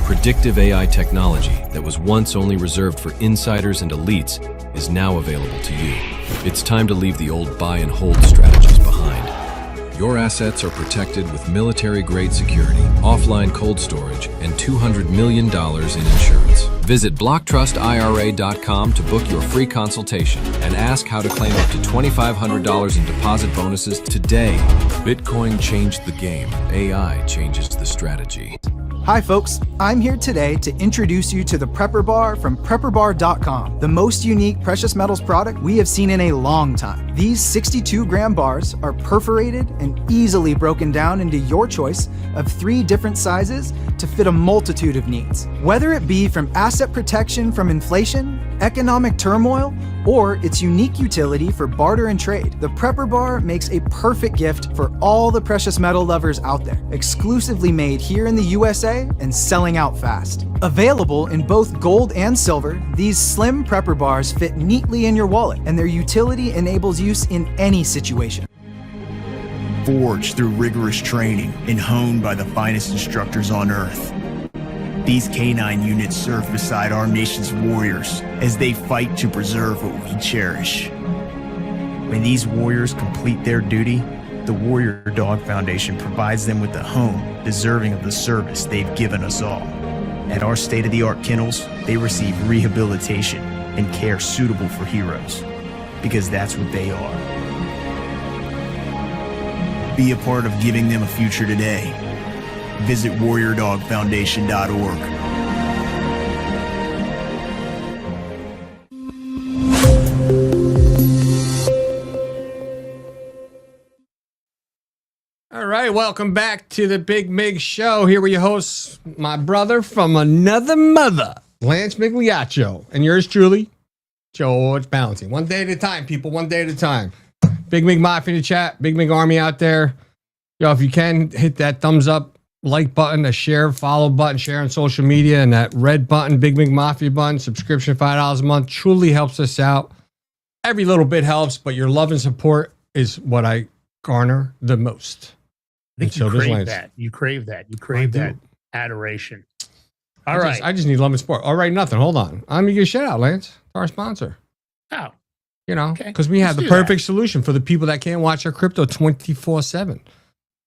Predictive AI technology that was once only reserved for insiders and elites is now available to you. It's time to leave the old buy and hold strategies behind. Your assets are protected with military-grade security, offline cold storage, and $200 million in insurance. Visit BlockTrustIRA.com to book your free consultation and ask how to claim up to $2,500 in deposit bonuses today. Bitcoin changed the game. AI changes the strategy. Hi folks, I'm here today to introduce you to the Prepper Bar from PrepperBar.com, the most unique precious metals product we have seen in a long time. These 62-gram bars are perforated and easily broken down into your choice of 3 different sizes to fit a multitude of needs. Whether it be from asset protection from inflation, economic turmoil, or its unique utility for barter and trade, the Prepper Bar makes a perfect gift for all the precious metal lovers out there. Exclusively made here in the USA and selling out fast. Available in both gold and silver, these slim Prepper Bars fit neatly in your wallet, and their utility enables use in any situation. Forged through rigorous training and honed by the finest instructors on Earth, these canine units serve beside our nation's warriors as they fight to preserve what we cherish. When these warriors complete their duty, the Warrior Dog Foundation provides them with a home deserving of the service they've given us all. At our state-of-the-art kennels, they receive rehabilitation and care suitable for heroes. because that's what they are. Be a part of giving them a future today. Visit warriordogfoundation.org. All right, welcome back to the Big Mig Show. Here with your hosts, my brother from another mother, Lance Migliaccio, and yours truly, George Balancing. One day at a time, people, one day at a time. Big Mig Mafia in the chat, Big Mig Army out there. Yo, if you can, hit that thumbs up, like button, a share, follow button, share on social media, and that red button, Big Mig Mafia button, subscription $5 a month, truly helps us out. Every little bit helps, but your love and support is what I garner the most. I think you crave that. You crave that. You crave that adoration. All right. I just need love and support. All right, nothing. Hold on. I'm going to give a shout out, Lance, to our sponsor. Oh. You know, because we have the perfect solution for the people that can't watch their crypto 24/7.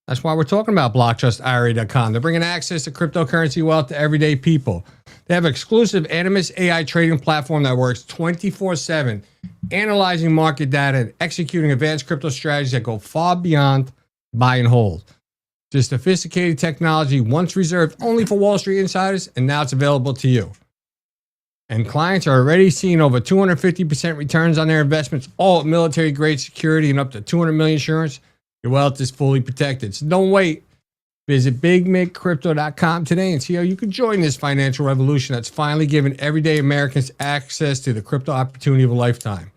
That's why we're talking about BlockTrustIRA.com. They're bringing access to cryptocurrency wealth to everyday people. They have an exclusive Animus AI trading platform that works 24/7, analyzing market data and executing advanced crypto strategies that go far beyond buy and hold. This sophisticated technology once reserved only for Wall Street insiders, and now it's available to you. And clients are already seeing over 250% returns on their investments, all at military-grade security and up to $200 million insurance. Your wealth is fully protected. So don't wait. Visit BigMigCrypto.com today and see how you can join this financial revolution that's finally giving everyday Americans access to the crypto opportunity of a lifetime.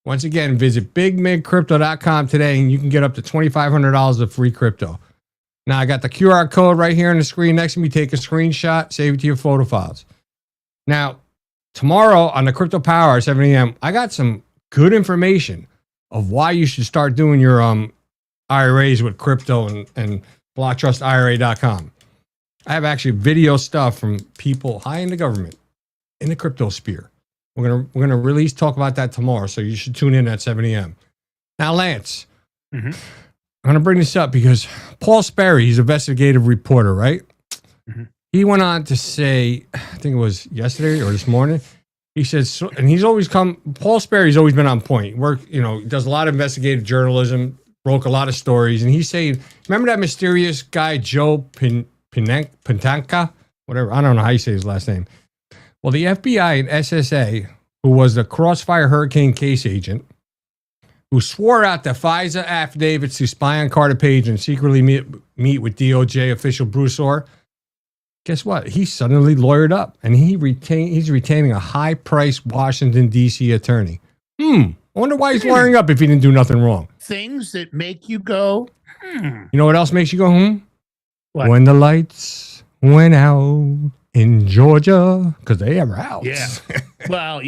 Once again, visit BigMigCrypto.com today and you can get up to $2,500 of free crypto. Now, I got the QR code right here on the screen next to me. Take a screenshot, save it to your photo files. Now, tomorrow on the Crypto Power at 7 a.m., I got some good information of why you should start doing your IRAs with crypto and BlockTrustIRA.com. I have actually video stuff from people high in the government in the crypto sphere. We're gonna release talk about that tomorrow, so you should tune in at 7 a.m. Now, Lance, I'm gonna bring this up because Paul Sperry, he's an investigative reporter, right? He went on to say, I think it was yesterday or this morning. He says, and he's always Paul Sperry's always been on point. Does a lot of investigative journalism, broke a lot of stories, and he's saying, remember that mysterious guy Joe Pintanka? Whatever, I don't know how you say his last name. Well, the FBI and SSA, who was the Crossfire Hurricane case agent, who swore out the FISA affidavits to spy on Carter Page and secretly meet with DOJ official Bruce Orr, guess what? He suddenly lawyered up, and he's retaining a high-priced Washington, D.C. attorney. I wonder why he's lawyering up if he didn't do nothing wrong. Things that make you go, You know what else makes you go, What? When the lights went out in Georgia, because they ever out. Yeah. Well,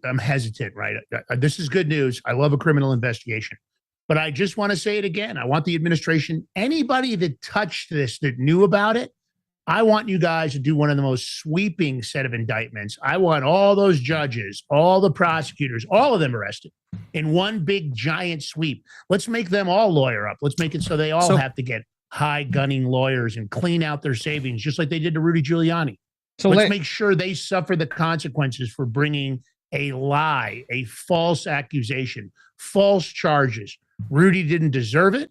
I'm hesitant, right? This is good news. I love a criminal investigation, but I just want to say it again. I want the administration, anybody that touched this, that knew about it, I want you guys to do one of the most sweeping set of indictments. I want all those judges, all the prosecutors, all of them arrested in one big giant sweep. Let's make them all lawyer up. Let's make it so they all have to get high gunning lawyers and clean out their savings, just like they did to Rudy Giuliani. So let's make sure they suffer the consequences for bringing a lie, a false accusation, false charges. Rudy didn't deserve it.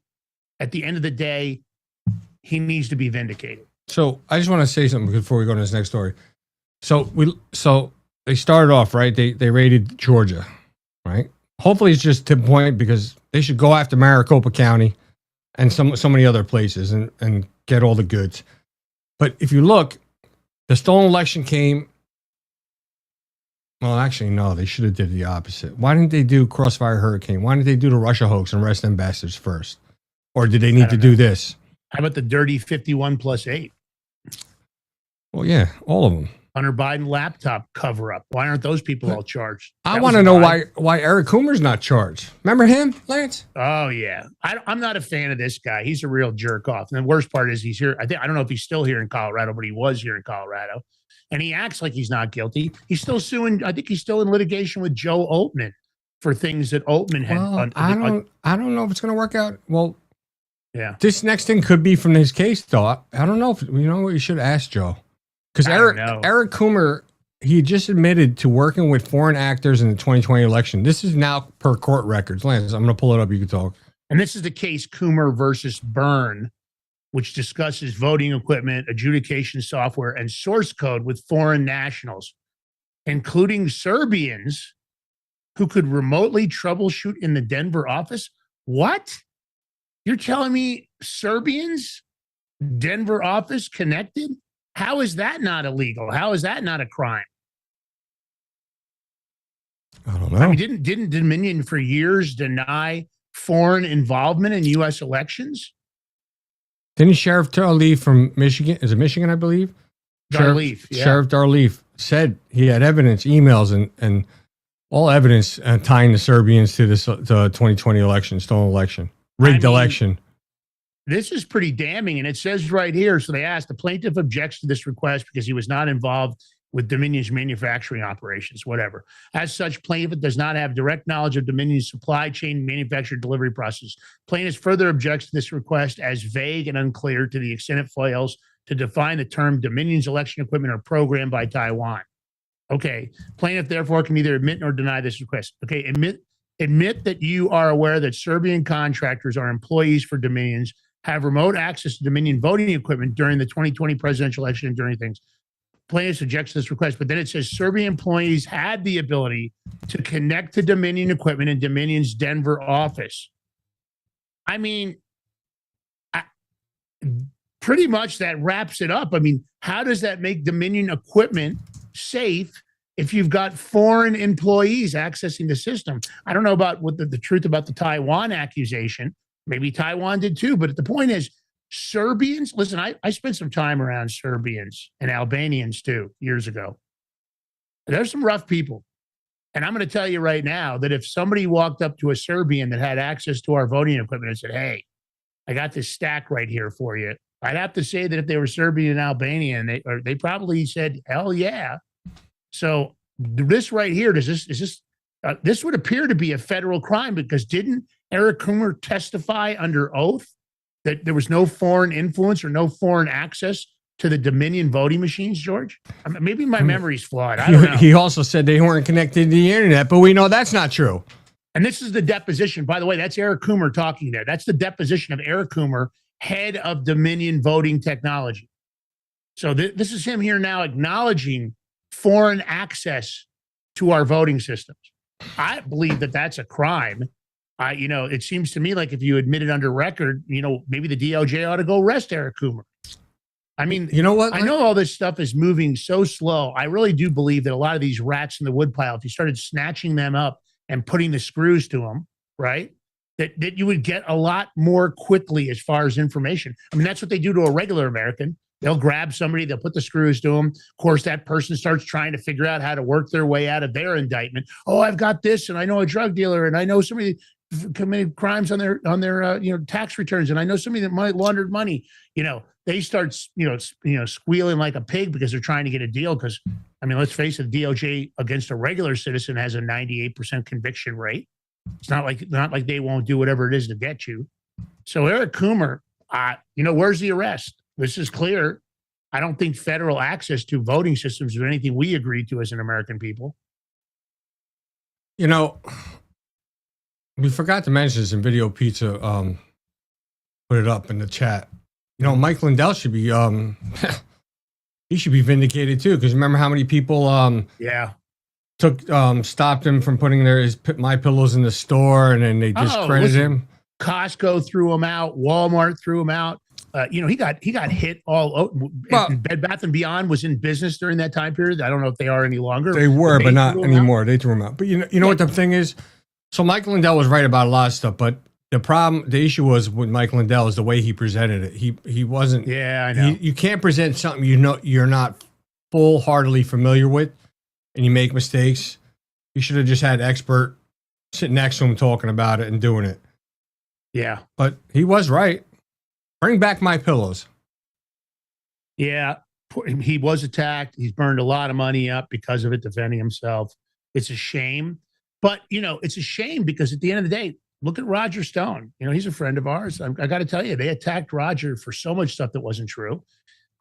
At the end of the day, he needs to be vindicated. So I just want to say something before we go to this next story. So they started off, right? They raided Georgia, right? Hopefully it's just tip point, because they should go after Maricopa County and so many other places and get all the goods. But if you look, the stolen election came. Well, actually, no, they should have did the opposite. Why didn't they do Crossfire Hurricane? Why didn't they do the Russia hoax and arrest ambassadors first? Or did they need to do this? How about the dirty 51+8? Well, yeah, all of them. Hunter Biden laptop cover up. Why aren't those people all charged? I want to know why Eric Coomer's not charged. Remember him, Lance? Oh yeah, I'm not a fan of this guy. He's a real jerk off. And the worst part is he's here. I don't know if he's still here in Colorado, but he was here in Colorado, and he acts like he's not guilty. He's still suing. I think he's still in litigation with Joe Altman for things that Altman had. Well, I don't know if it's going to work out. Well, yeah. This next thing could be from his case, though. I don't know if we should ask Joe. Because Eric Coomer he just admitted to working with foreign actors in the 2020 election. This is now per court records. Lance, I'm going to pull it up. You can talk. And this is the case Coomer versus Byrne, which discusses voting equipment, adjudication software, and source code with foreign nationals, including Serbians who could remotely troubleshoot in the Denver office. What? You're telling me Serbians, Denver office connected? How is that not illegal? How is that not a crime? I don't know. I mean, didn't Dominion for years deny foreign involvement in U.S. elections? Didn't Sheriff Darleaf from Michigan, is it Michigan, I believe? Darleaf, yeah. Sheriff Darleaf said he had evidence, emails, and all evidence tying the Serbians to this the 2020 election, stolen election, rigged election. This is pretty damning, and it says right here, so they asked, the plaintiff objects to this request because he was not involved with Dominion's manufacturing operations, whatever. As such, plaintiff does not have direct knowledge of Dominion's supply chain manufacturer delivery process. Plaintiff further objects to this request as vague and unclear to the extent it fails to define the term Dominion's election equipment or program by Taiwan. Okay, plaintiff therefore can neither admit nor deny this request. Okay, admit that you are aware that Serbian contractors are employees for Dominions, have remote access to Dominion voting equipment during the 2020 presidential election and during things. Plaintiff objects to this request, but then it says Serbian employees had the ability to connect to Dominion equipment in Dominion's Denver office. I mean, pretty much that wraps it up. I mean, how does that make Dominion equipment safe if you've got foreign employees accessing the system? I don't know about what the truth about the Taiwan accusation. Maybe Taiwan did too, but the point is, Serbians, listen, I spent some time around Serbians and Albanians too years ago. There's some rough people. And I'm going to tell you right now that if somebody walked up to a Serbian that had access to our voting equipment and said, hey, I got this stack right here for you, I'd have to say that if they were Serbian and Albanian, they probably said, hell yeah. So this right here, this would appear to be a federal crime, because didn't Eric Coomer testify under oath that there was no foreign influence or no foreign access to the Dominion voting machines, George? I mean, maybe my memory's flawed. I don't know. He also said they weren't connected to the internet, but we know that's not true. And this is the deposition. By the way, that's Eric Coomer talking there. That's the deposition of Eric Coomer, head of Dominion voting technology. So this is him here now acknowledging foreign access to our voting systems. I believe that that's a crime. It seems to me like if you admit it under record, maybe the DOJ ought to go arrest Eric Coomer. I mean, you know what? I know all this stuff is moving so slow. I really do believe that a lot of these rats in the woodpile, if you started snatching them up and putting the screws to them, right, that you would get a lot more quickly as far as information. I mean, that's what they do to a regular American. They'll grab somebody, they'll put the screws to them. Of course, that person starts trying to figure out how to work their way out of their indictment. Oh, I've got this, and I know a drug dealer, and I know somebody committed crimes on their tax returns, and I know somebody that might laundered money. They start squealing like a pig because they're trying to get a deal. Because I mean, let's face it, the DOJ against a regular citizen has a 98% conviction rate. It's not like they won't do whatever it is to get you. So Eric Coomer, where's the arrest? This is clear. I don't think federal access to voting systems is anything we agree to as an American people. We forgot to mention this in Video Pizza. Put it up in the chat. Mike Lindell should be he should be vindicated too. Because remember how many people stopped him from putting his My Pillows in the store, and then they discredited him. Costco threw him out. Walmart threw him out. He got hit all over. Bed Bath & Beyond was in business during that time period. I don't know if they are any longer. They were, but not anymore. They threw him out. But you know what the thing is? So Mike Lindell was right about a lot of stuff, but the issue was with Mike Lindell is the way he presented it. He wasn't. Yeah, I know. You can't present something you're not full-heartedly familiar with, and you make mistakes. You should have just had an expert sitting next to him talking about it and doing it. Yeah, but he was right. Bring back My Pillows. Yeah, he was attacked. He's burned a lot of money up because of it, defending himself. It's a shame. But, it's a shame because at the end of the day, look at Roger Stone. He's a friend of ours. I got to tell you, they attacked Roger for so much stuff that wasn't true.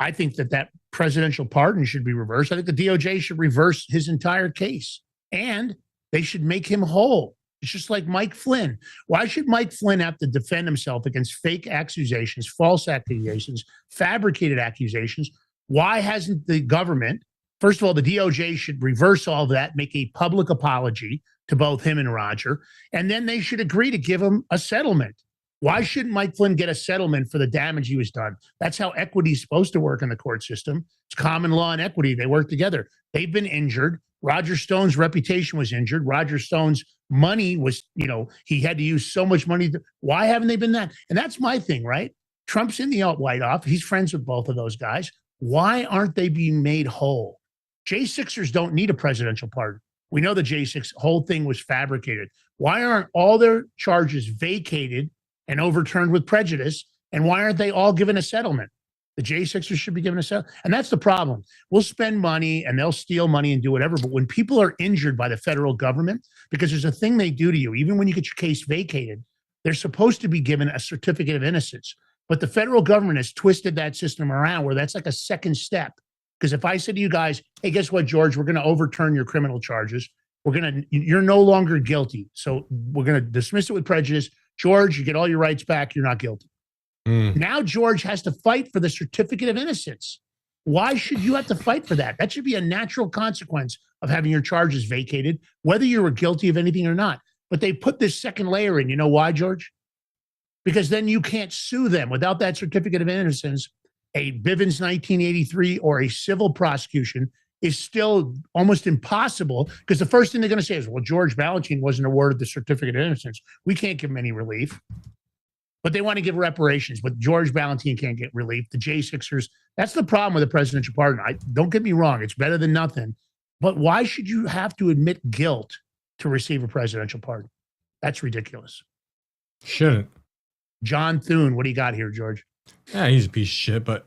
I think that presidential pardon should be reversed. I think the DOJ should reverse his entire case, and they should make him whole. It's just like Mike Flynn. Why should Mike Flynn have to defend himself against fake accusations, false accusations, fabricated accusations? Why hasn't the government, first of all, the DOJ should reverse all that, make a public apology to both him and Roger, and then they should agree to give him a settlement. Why shouldn't Mike Flynn get a settlement for the damage he was done? That's how equity is supposed to work in the court system. It's common law and equity. They work together. They've been injured. Roger Stone's reputation was injured. Roger Stone's money was, he had to use so much money. Why haven't they been that? And that's my thing, right? Trump's in the alt-white off. He's friends with both of those guys. Why aren't they being made whole? J6ers don't need a presidential pardon. We know the J6 whole thing was fabricated. Why aren't all their charges vacated and overturned with prejudice? And why aren't they all given a settlement? The J6ers should be given a settlement. And that's the problem. We'll spend money and they'll steal money and do whatever. But when people are injured by the federal government, because there's a thing they do to you, even when you get your case vacated, they're supposed to be given a certificate of innocence. But the federal government has twisted that system around where that's like a second step. Because if I said to you guys, hey, guess what, George, we're going to overturn your criminal charges. You're no longer guilty. So we're going to dismiss it with prejudice. George, you get all your rights back. You're not guilty. Now George has to fight for the certificate of innocence. Why should you have to fight for that? That should be a natural consequence of having your charges vacated, whether you were guilty of anything or not. But they put this second layer in. You know why, George? Because then you can't sue them. Without that certificate of innocence, a Bivens 1983 or a civil prosecution is still almost impossible, because the first thing they're going to say is, well, George Ballantine wasn't awarded the certificate of innocence. We can't give him any relief. But they want to give reparations, but George Ballantine can't get relief. The J6ers, that's the problem with the presidential pardon. Don't get me wrong, it's better than nothing. But why should you have to admit guilt to receive a presidential pardon? That's ridiculous. Shouldn't. John Thune, what do you got here, George? Yeah, he's a piece of shit, but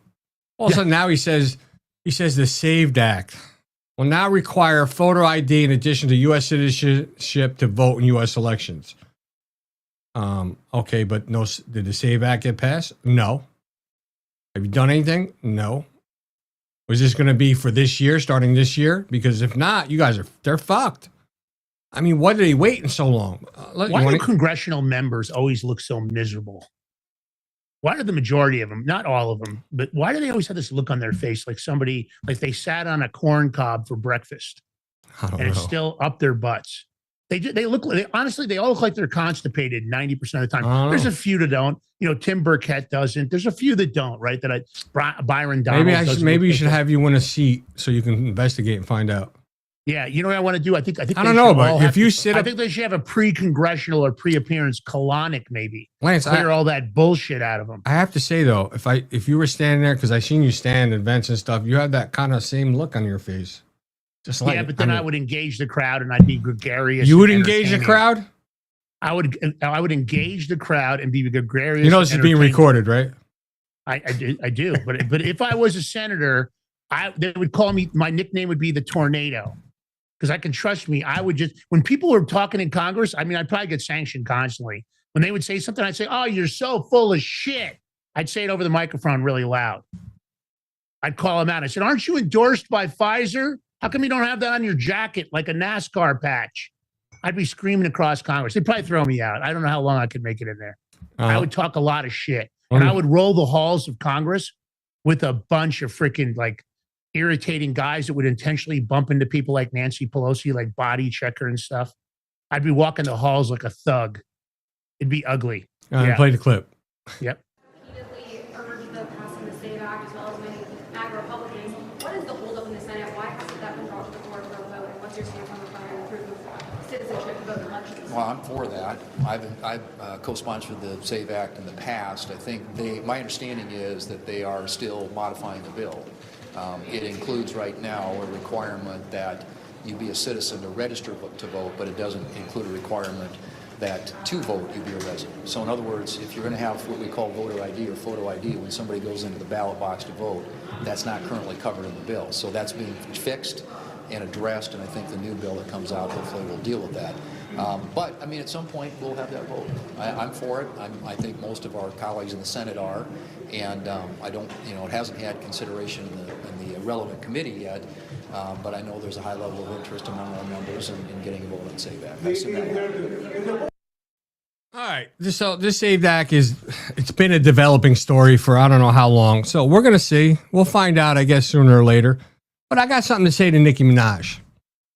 also now he says the SAVED Act will now require photo ID in addition to U.S. citizenship to vote in U.S. elections. Okay, but no, did the SAVE Act get passed? No. Have you done anything? No. Was this going to be for this year, starting this year? Because if not, they're fucked. I mean, why are they waiting so long? Why do congressional members always look so miserable? Why do the majority of them, not all of them, but why do they always have this look on their face like somebody, like they sat on a corn cob for breakfast and it's still up their butts? They look like, honestly, they all look like they're constipated 90% of the time. There's a few that don't. Tim Burkett doesn't. There's a few that don't, right? Byron Donald. Maybe you should have you win a seat so you can investigate and find out. Yeah, you know what I want to do? I think I don't know, but if you sit up, I think they should have a pre-congressional or pre-appearance colonic, maybe. Lance, clear all that bullshit out of them. I have to say though, if you were standing there, because I seen you stand at events and stuff, you had that kind of same look on your face. Just like, yeah, but then I would engage the crowd and I'd be gregarious. You would engage the crowd? I would engage the crowd and be gregarious. You know this is being recorded, right? I do. But if I was a senator, they would call me, my nickname would be the Tornado. Because I can trust me. I would just, when people were talking in Congress, I mean, I'd probably get sanctioned constantly. When they would say something, I'd say, oh, you're so full of shit. I'd say it over the microphone really loud. I'd call them out. I said, aren't you endorsed by Pfizer? How come you don't have that on your jacket like a NASCAR patch? I'd be screaming across Congress. They'd probably throw me out. I don't know how long I could make it in there. I would talk a lot of shit. And I would roll the halls of Congress with a bunch of freaking irritating guys that would intentionally bump into people like Nancy Pelosi, like body checker and stuff. I'd be walking the halls like a thug. It'd be ugly. Play the clip. Yep. Repeatedly urged the passing the SAVE Act as well as many MAGA Republicans. What is the holdup in the Senate? Why hasn't that been brought to the floor for a vote? And what's your stance on requiring proof of citizenship to vote in elections? Well, I'm for that. I've co-sponsored the SAVE Act in the past. I think my understanding is that they are still modifying the bill. It includes right now a requirement that you be a citizen to register to vote, but it doesn't include a requirement that to vote you be a resident. So in other words, if you're going to have what we call voter ID or photo ID when somebody goes into the ballot box to vote, that's not currently covered in the bill. So that's being fixed and addressed, and I think the new bill that comes out hopefully will deal with that. But I mean, at some point we'll have that vote. I'm for it. I think most of our colleagues in the Senate are, and I don't, it hasn't had consideration in the relevant committee yet. But I know there's a high level of interest among our members in getting a vote on SAVE Act. I assume that will. All right. This SAVE Act it's been a developing story for I don't know how long. So we're going to see. We'll find out, I guess, sooner or later. But I got something to say to Nicki Minaj.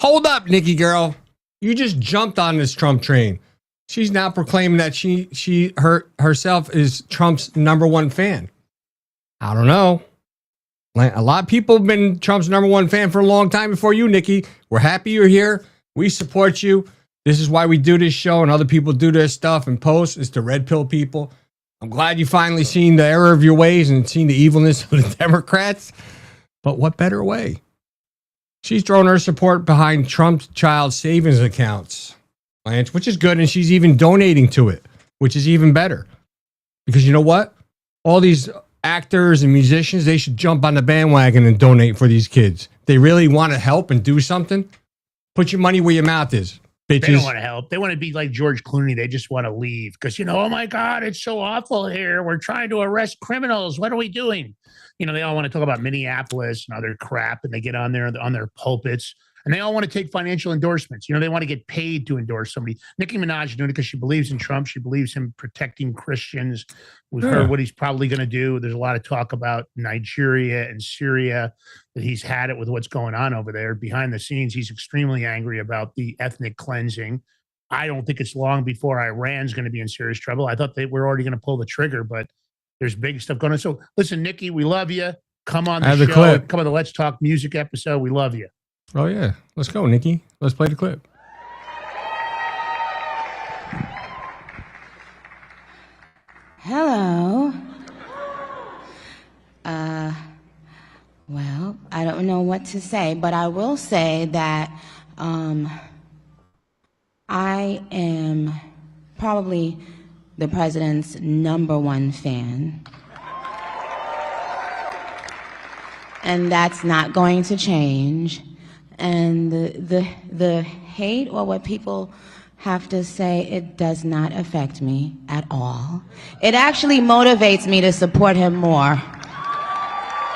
Hold up, Nicki girl. You just jumped on this Trump train. She's now proclaiming that she herself is Trump's #1 fan. I don't know. A lot of people have been Trump's #1 fan for a long time before you, Nicki. We're happy you're here. We support you. This is why we do this show and other people do this stuff and post. It's the red pill people. I'm glad you finally seen the error of your ways and seen the evilness of the Democrats. But what better way? She's thrown her support behind Trump's child savings accounts, which is good. And she's even donating to it, which is even better. Because you know what? All these actors and musicians, they should jump on the bandwagon and donate for these kids. They really want to help and do something. Put your money where your mouth is, bitches. They don't want to help. They want to be like George Clooney. They just want to leave because, oh my God, it's so awful here. We're trying to arrest criminals. What are we doing? They all want to talk about Minneapolis and other crap, and they get on their pulpits, and they all want to take financial endorsements. They want to get paid to endorse somebody. Nicki Minaj is doing it because she believes in Trump. She believes in protecting Christians. We've heard what he's probably going to do. There's a lot of talk about Nigeria and Syria, that he's had it with what's going on over there. Behind the scenes, he's extremely angry about the ethnic cleansing. I don't think it's long before Iran's going to be in serious trouble. I thought they were already going to pull the trigger, but there's big stuff going on. So listen, Nicki, we love you. Come on the show. Clip. Come on the Let's Talk Music episode. We love you. Oh, yeah. Let's go, Nicki. Let's play the clip. Hello. Well, I don't know what to say, but I will say that I am probably the president's #1 fan. And that's not going to change. And the hate or what people have to say, it does not affect me at all. It actually motivates me to support him more.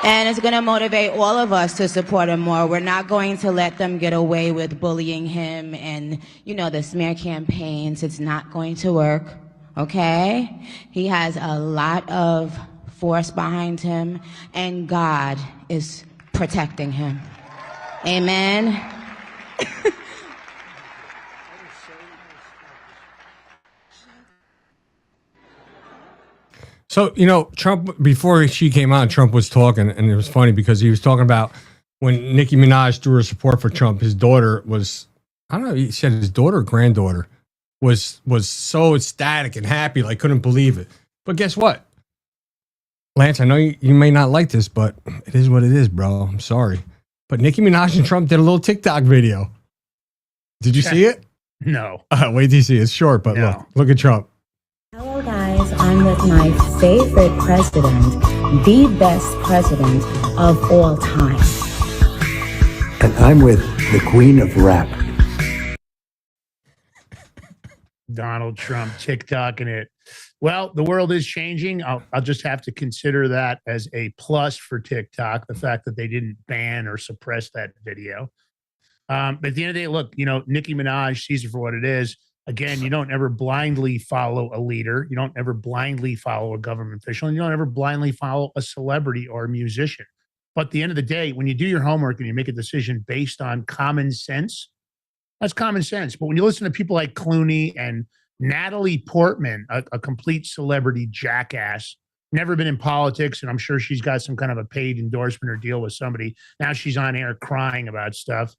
And it's going to motivate all of us to support him more. We're not going to let them get away with bullying him and, the smear campaigns. It's not going to work, okay? He has a lot of force behind him, and God is protecting him. Amen. So, Trump, before she came on, Trump was talking, and it was funny because he was talking about when Nicki Minaj threw her support for Trump, his daughter was, I don't know, he said his daughter or granddaughter was so ecstatic and happy, like couldn't believe it. But guess what? Lance, I know you may not like this, but it is what it is, bro. I'm sorry. But Nicki Minaj and Trump did a little TikTok video. Did you see it? No. Wait till you see it. It's short, but No. look at Trump. Hello guys, I'm with my favorite president, the best president of all time. And I'm with the queen of rap. Donald Trump, TikTok, and it. Well, the world is changing. I'll just have to consider that as a plus for TikTok, the fact that they didn't ban or suppress that video. But at the end of the day, look, Nicki Minaj sees it for what it is. Again, you don't ever blindly follow a leader. You don't ever blindly follow a government official. And you don't ever blindly follow a celebrity or a musician. But at the end of the day, when you do your homework and you make a decision based on common sense, that's common sense. But when you listen to people like Clooney and Natalie Portman, a complete celebrity jackass, never been in politics, and I'm sure she's got some kind of a paid endorsement or deal with somebody. Now she's on air crying about stuff.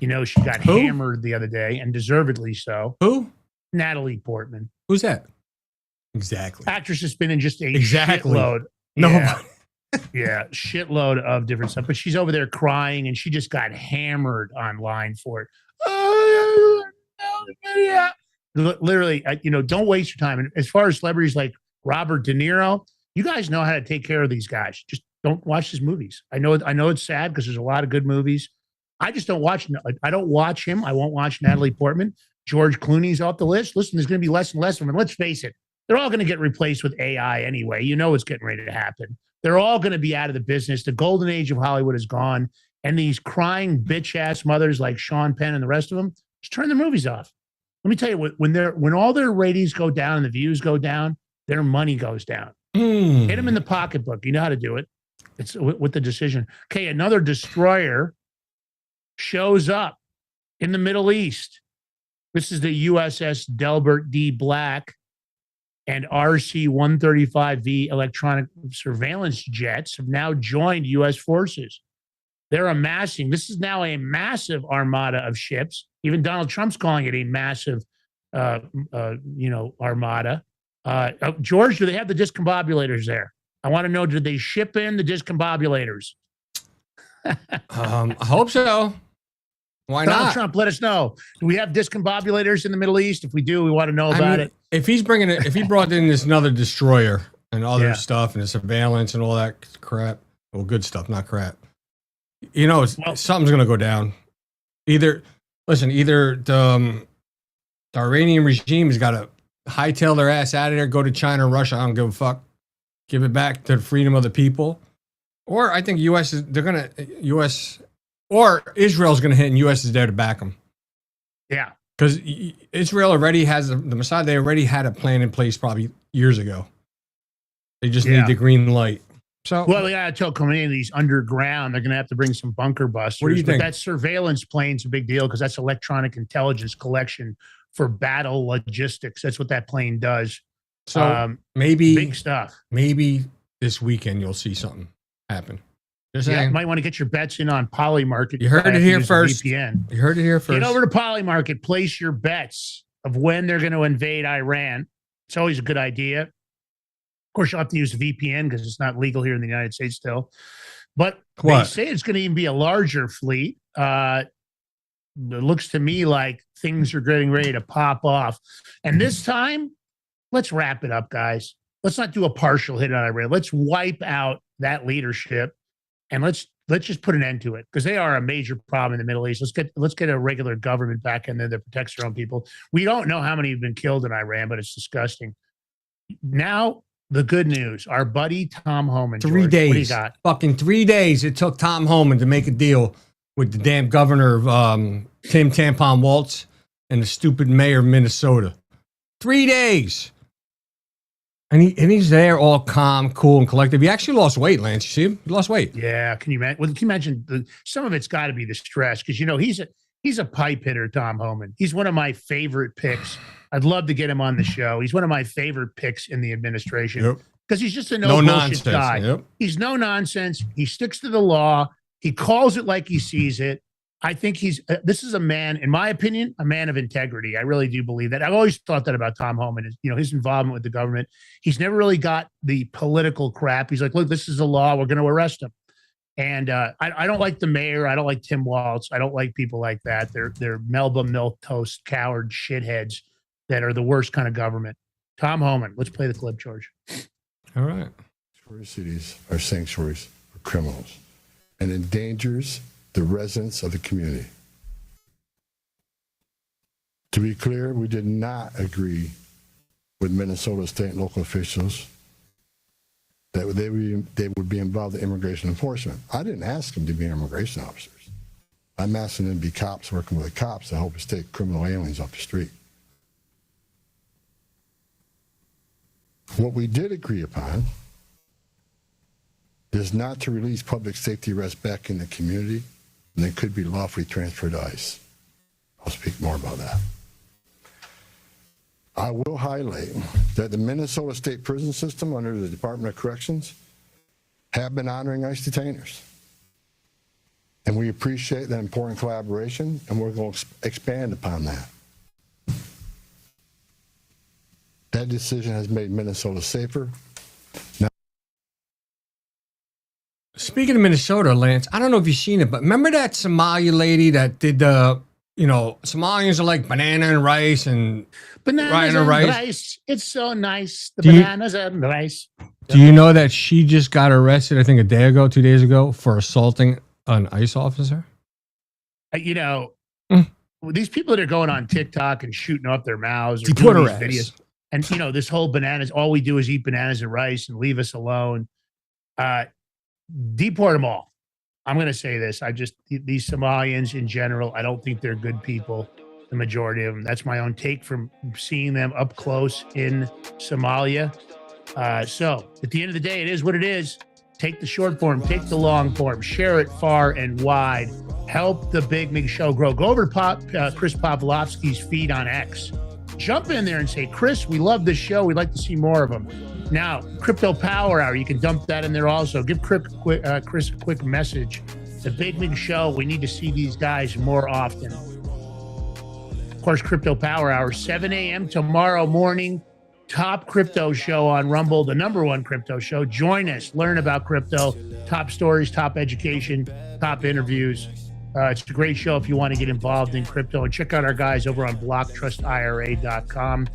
She got hammered the other day, and deservedly so. Who? Natalie Portman. Who's that? Exactly. Actress has been in just a Exactly. shitload. No. Yeah, shitload of different stuff. But she's over there crying, and she just got hammered online for it. Literally, don't waste your time. And as far as celebrities like Robert De Niro, you guys know how to take care of these guys. Just don't watch his movies. I know it's sad because there's a lot of good movies. I just don't watch. I don't watch him. I won't watch Natalie Portman. George Clooney's off the list. Listen, there's going to be less and less of them. And let's face it, they're all going to get replaced with AI anyway. You know it's getting ready to happen. They're all going to be out of the business. The golden age of Hollywood is gone. And these crying bitch-ass mothers like Sean Penn and the rest of them, just turn their movies off. Let me tell you, when all their ratings go down and the views go down, their money goes down. Hit them in the pocketbook. You know how to do it. It's with the decision. Okay, another destroyer shows up in the Middle East. This is the USS Delbert D. Black and RC-135V electronic surveillance jets have now joined U.S. forces. They're amassing. This is now a massive armada of ships. Even Donald Trump's calling it a massive, armada. George, do they have the discombobulators there? I want to know, did they ship in the discombobulators? I hope so. Why Donald not? Trump, let us know. Do we have discombobulators in the Middle East? If we do, we want to know about it. If he's bringing it, if he brought in this another destroyer and other stuff and the surveillance and all that crap, well, good stuff, not crap. You know, something's going to go down. Either the Iranian regime has got to hightail their ass out of there, go to China and Russia. I don't give a fuck. Give it back to the freedom of the people. Or I think U.S. or Israel's going to hit and U.S. is there to back them. Yeah. Because Israel already has the Mossad. They already had a plan in place probably years ago. They just need the green light. So, well, yeah, I tell communities underground, they're going to have to bring some bunker busters. What do you think? That surveillance plane's a big deal because that's electronic intelligence collection for battle logistics. That's what that plane does. So maybe big stuff. Maybe this weekend you'll see something happen. Just Yeah, saying. you might want to get your bets in on Polymarket. You heard it here first. VPN. You heard it here first. Get over to Polymarket, place your bets of when they're going to invade Iran. It's always a good idea. Of course, you'll have to use a VPN because it's not legal here in the United States still. But they say it's going to even be a larger fleet. It looks to me like things are getting ready to pop off. And this time, let's wrap it up, guys. Let's not do a partial hit on Iran. Let's wipe out that leadership and let's just put an end to it because they are a major problem in the Middle East. Let's get a regular government back in there that protects their own people. We don't know how many have been killed in Iran, but it's disgusting. Now, the good news, our buddy Tom Homan. 3 George, days. What do you got? Fucking 3 days it took Tom Homan to make a deal with the damn governor of Tim Tampon Waltz and the stupid mayor of Minnesota. 3 days. And he's there all calm, cool, and collective. He actually lost weight, Lance. You see him? He lost weight. Yeah. Can you imagine? Well, can you imagine? Some of it's got to be the stress because, he's a pipe hitter, Tom Homan. He's one of my favorite picks. I'd love to get him on the show. He's one of my favorite picks in the administration because he's just a no bullshit guy. Yep. He's no nonsense. He sticks to the law. He calls it like he sees it. I think this is a man, in my opinion, a man of integrity. I really do believe that. I've always thought that about Tom Homan, his involvement with the government. He's never really got the political crap. He's like, look, this is the law. We're going to arrest him. And I don't like the mayor. I don't like Tim Waltz. I don't like people like that. They're Melba milquetoast coward shitheads that are the worst kind of government. Tom Homan, let's play the clip, George. All right. Cities are sanctuaries for criminals and endangers the residents of the community. To be clear, we did not agree with Minnesota state and local officials that they would be involved in immigration enforcement. I didn't ask them to be immigration officers. I'm asking them to be cops working with the cops to help us take criminal aliens off the street. What we did agree upon is not to release public safety arrests back in the community, and they could be lawfully transferred to ICE. I'll speak more about that. I will highlight that the Minnesota State Prison System under the Department of Corrections have been honoring ICE detainers. And we appreciate that important collaboration, and we're going to expand upon that. That decision has made Minnesota safer. Now, speaking of Minnesota, Lance, I don't know if you've seen it, but remember that Somali lady that did the, Somalians are like banana and rice and bananas and rice. rice. It's so nice. Bananas and rice. Do you know that she just got arrested, I think 2 days ago, for assaulting an ICE officer? these people that are going on TikTok and shooting up their mouths or Deport doing her these ass. videos, and this whole bananas, all we do is eat bananas and rice and leave us alone. Deport them all. I'm going to say this. These Somalians in general, I don't think they're good people. The majority of them. That's my own take from seeing them up close in Somalia. So at the end of the day, it is what it is. Take the short form, take the long form, share it far and wide. Help the Big Mig Show grow. Go over to Chris Pavlovski's feed on X. Jump in there and say, Chris, we love this show. We'd like to see more of them. Now, Crypto Power Hour, you can dump that in there also. Give Chris a quick message. The Big Mig Show, we need to see these guys more often. Of course, Crypto Power Hour, 7 a.m. tomorrow morning. Top crypto show on Rumble, the #1 crypto show. Join us, learn about crypto, top stories, top education, top interviews. It's a great show if you want to get involved in crypto. And check out our guys over on blocktruστira.com.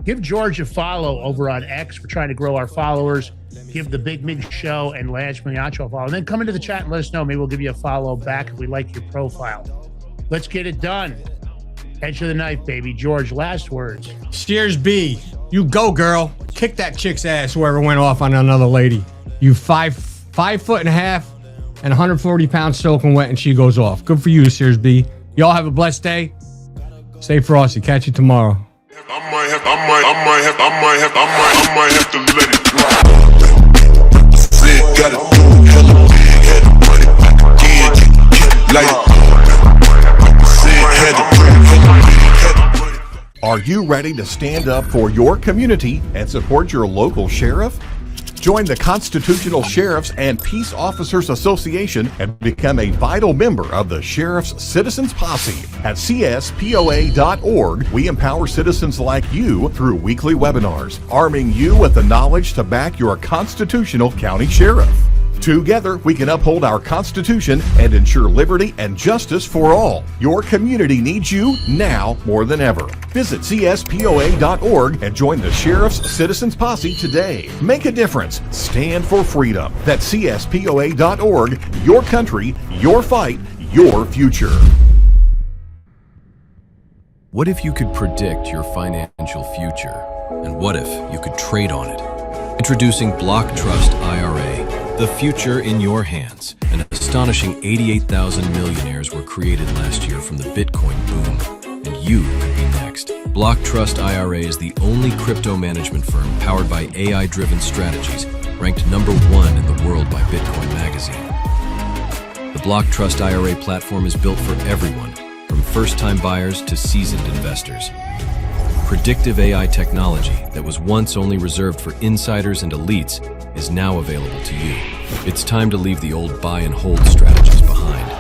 Give George a follow over on X. We're trying to grow our followers. Give the Big Mig Show and Lance Migliaccio a follow. And then come into the chat and let us know. Maybe we'll give you a follow back if we like your profile. Let's get it done. Edge of the knife, baby. George, last words. Shears B, you go, girl. Kick that chick's ass, whoever went off on another lady. You 5'5" and 140 pounds soaking wet, and she goes off. Good for you, Sears B. Y'all have a blessed day. Stay frosty. Catch you tomorrow. I might have to let it drop. Said gotta do hella big, had the money back again, like said had to bring hella big, had the money. Are you ready to stand up for your community and support your local sheriff? Join the Constitutional Sheriffs and Peace Officers Association and become a vital member of the Sheriff's Citizens Posse. At CSPOA.org, we empower citizens like you through weekly webinars, arming you with the knowledge to back your constitutional county sheriff. Together, we can uphold our Constitution and ensure liberty and justice for all. Your community needs you now more than ever. Visit CSPOA.org and join the Sheriff's Citizens Posse today. Make a difference. Stand for freedom. That's CSPOA.org. Your country, your fight, your future. What if you could predict your financial future? And what if you could trade on it? Introducing Block Trust IRA. The future in your hands. An astonishing 88,000 millionaires were created last year from the Bitcoin boom, and you could be next. Block Trust IRA is the only crypto management firm powered by AI-driven strategies, ranked #1 in the world by Bitcoin Magazine. The Block Trust IRA platform is built for everyone, from first-time buyers to seasoned investors. Predictive AI technology that was once only reserved for insiders and elites is now available to you. It's time to leave the old buy and hold strategies behind.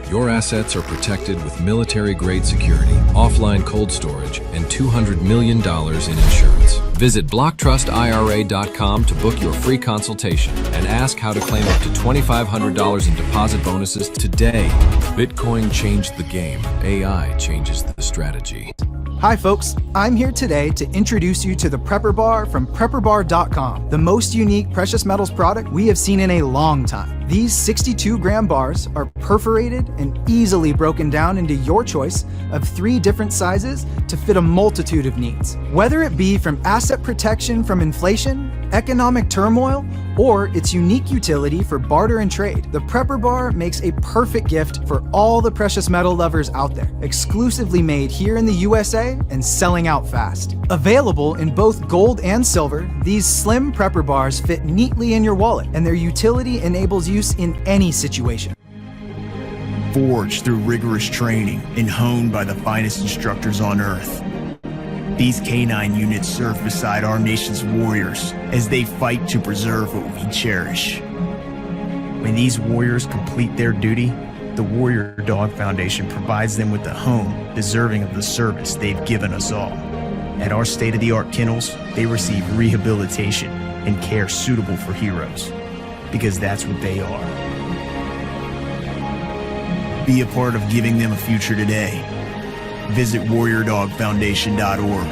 Your assets are protected with military-grade security, offline cold storage, and $200 million in insurance. Visit BlockTrustIRA.com to book your free consultation and ask how to claim up to $2,500 in deposit bonuses today. Bitcoin changed the game. AI changes the strategy. Hi folks, I'm here today to introduce you to the Prepper Bar from PrepperBar.com, the most unique precious metals product we have seen in a long time. These 62-gram bars are perforated and easily broken down into your choice of 3 different sizes to fit a multitude of needs. Whether it be from asset protection from inflation, economic turmoil, or its unique utility for barter and trade, the Prepper Bar makes a perfect gift for all the precious metal lovers out there. Exclusively made here in the USA and selling out fast. Available in both gold and silver, these slim Prepper Bars fit neatly in your wallet, and their utility enables use in any situation. Forged through rigorous training and honed by the finest instructors on Earth, these K9 units serve beside our nation's warriors as they fight to preserve what we cherish. When these warriors complete their duty, the Warrior Dog Foundation provides them with a home deserving of the service they've given us all. At our state-of-the-art kennels, they receive rehabilitation and care suitable for heroes, because that's what they are. Be a part of giving them a future today. Visit WarriorDogFoundation.org.